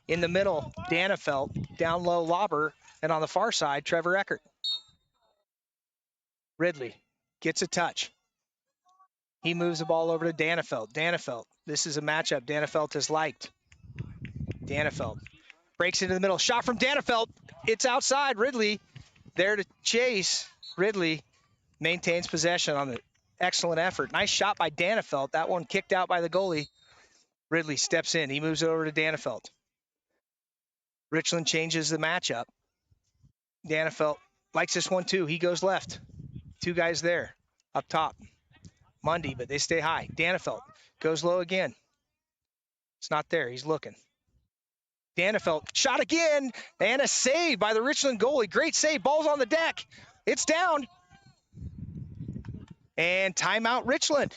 In the middle, Danefelt. Down low, Lauber. And on the far side, Trevor Eckert. Ridley gets a touch. He moves the ball over to Danefelt. Danefelt, this is a matchup Danefelt has liked. Danefelt breaks into the middle. Shot from Danefelt. It's outside. Ridley there to chase. Ridley maintains possession on the excellent effort. Nice shot by Danefelt. That one kicked out by the goalie. Ridley steps in. He moves it over to Danefelt. Richland changes the matchup. Danefelt likes this one too. He goes left. Two guys there up top. Mundy, but they stay high. Danefelt goes low again. It's not there. He's looking. Danefelt shot again, and a save by the Richland goalie. Great save. Ball's on the deck. It's down. And timeout, Richland.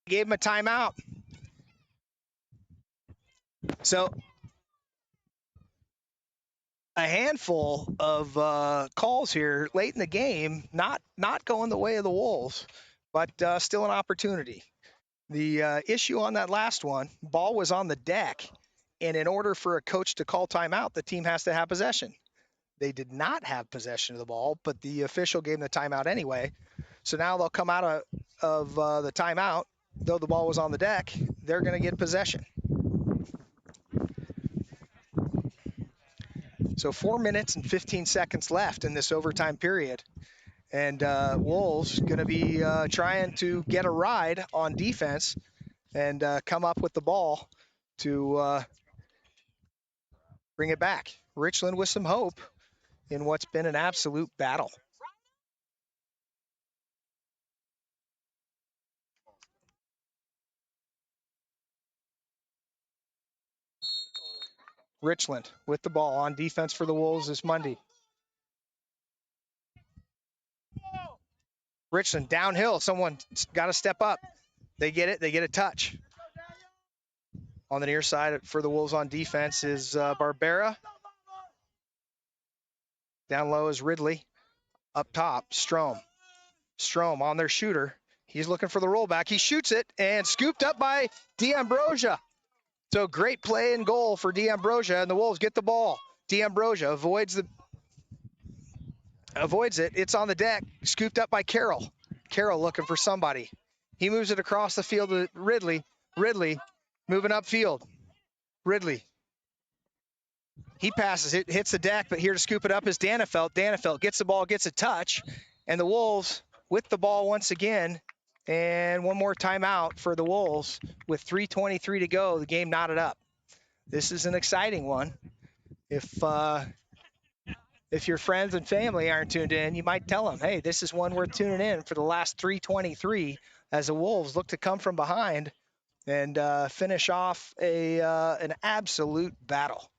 Gave him a timeout. So a handful of calls here late in the game, not going the way of the Wolves, but still an opportunity. The issue on that last one, ball was on the deck, and in order for a coach to call timeout, the team has to have possession. They did not have possession of the ball, but the official gave them the timeout anyway. So now they'll come out of the timeout. Though the ball was on the deck, they're going to get possession. So 4 minutes and 15 seconds left in this overtime period. And Wolves going to be trying to get a ride on defense and come up with the ball to bring it back. Richland with some hope in what's been an absolute battle. Richland with the ball on defense for the Wolves is Mundy. Richland downhill. Someone got to step up. They get it. They get a touch. On the near side for the Wolves on defense is Barbera. Down low is Ridley. Up top, Strom. Strom on their shooter. He's looking for the rollback. He shoots it and scooped up by D'Ambrosia. So great play and goal for D'Ambrosia, and the Wolves get the ball. D'Ambrosia avoids it. It's on the deck. Scooped up by Carroll. Carroll looking for somebody. He moves it across the field to Ridley. Ridley moving upfield. Ridley. He passes it, hits the deck, but here to scoop it up is Danefelt. Danefelt gets the ball, gets a touch, and the Wolves with the ball once again. And one more timeout for the Wolves with 3:23 to go. The game knotted up. This is an exciting one. If your friends and family aren't tuned in, you might tell them, hey, this is one worth tuning in for the last 3:23 as the Wolves look to come from behind and finish off an absolute battle.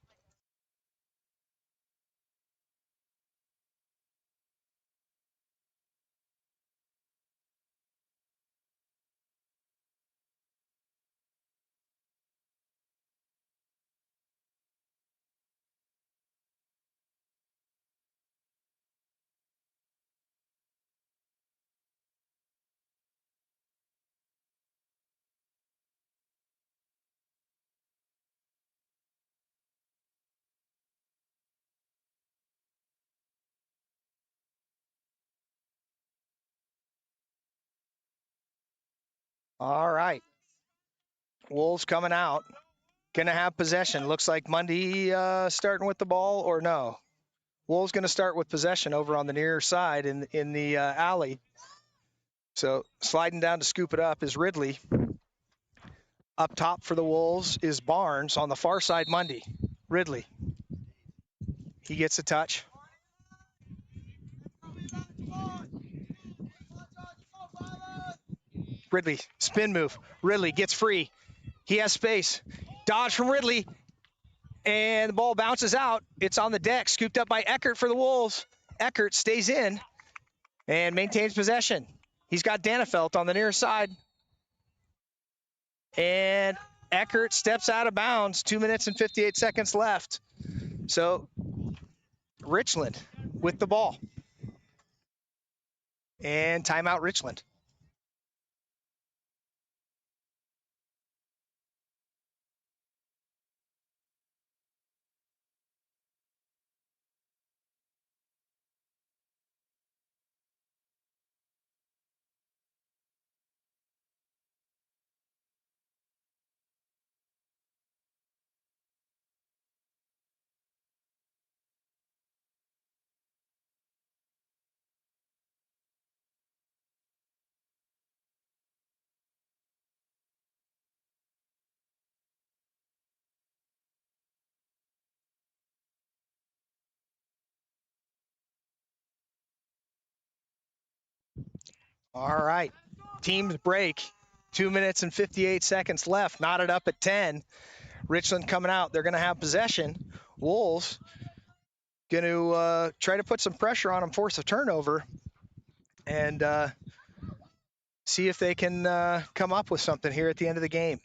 All right. Wolves coming out. Going to have possession. Looks like Mundy starting with the ball, or no? Wolves going to start with possession over on the near side in the alley. So sliding down to scoop it up is Ridley. Up top for the Wolves is Barnes. On the far side, Mundy. Ridley. He gets a touch. Ridley, spin move. Ridley gets free. He has space. Dodge from Ridley. And the ball bounces out. It's on the deck. Scooped up by Eckert for the Wolves. Eckert stays in and maintains possession. He's got Danefelt on the near side. And Eckert steps out of bounds. 2 minutes and 58 seconds left. So Richland with the ball. And timeout, Richland. All right. Teams break. 2 minutes and 58 seconds left. Knotted up at 10. Richland coming out. They're going to have possession. Wolves going to try to put some pressure on them, force a turnover, and see if they can come up with something here at the end of the game.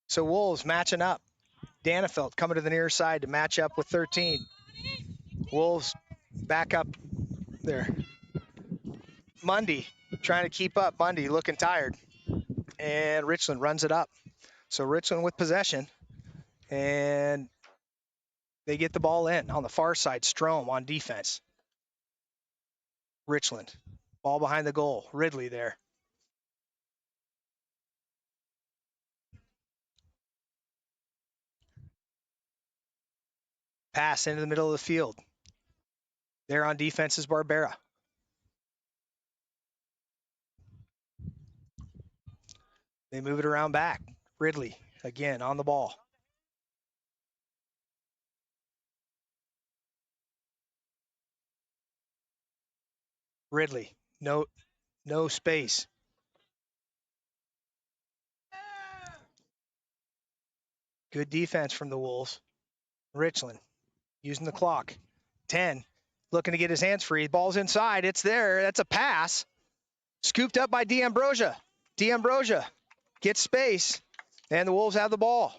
So Wolves matching up. Danefeld coming to the near side to match up with 13. Wolves back up there. Mundy trying to keep up. Mundy looking tired. And Richland runs it up. So Richland with possession. And they get the ball in on the far side. Strom on defense. Richland. Ball behind the goal. Ridley there. Pass into the middle of the field. There on defense is Barbera. They move it around back. Ridley again on the ball. Ridley, no space. Good defense from the Wolves. Richland using the clock. 10, looking to get his hands free. Ball's inside. It's there. That's a pass. Scooped up by D'Ambrosia. D'Ambrosia gets space, and the Wolves have the ball.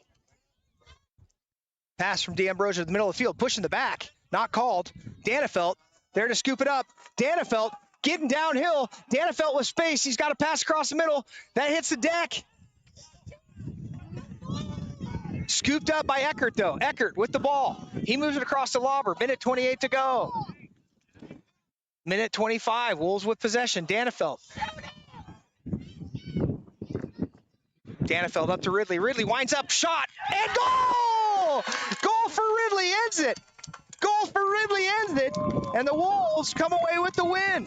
Pass from D'Ambrosia to the middle of the field, pushing the back. Not called. Danefeld there to scoop it up. Danefeld getting downhill. Danefeld with space. He's got a pass across the middle. That hits the deck. Scooped up by Eckert, though. Eckert with the ball. He moves it across the lobber. Minute 28 to go. Minute 25. Wolves with possession. Danefeld. Danefeld up to Ridley. Ridley winds up. Shot. And goal! Goal for Ridley ends it. Goal for Ridley ends it. And the Wolves come away with the win.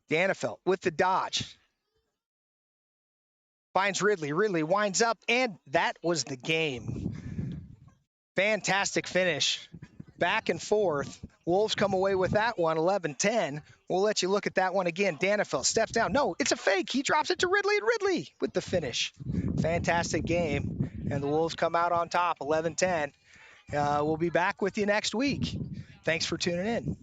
Danefeld with the dodge. Finds Ridley. Ridley winds up, and that was the game. Fantastic finish. Back and forth. Wolves come away with that one, 11-10. We'll let you look at that one again. Danefeld steps down. No, it's a fake. He drops it to Ridley, and Ridley with the finish. Fantastic game, and the Wolves come out on top, 11-10. We'll be back with you next week. Thanks for tuning in.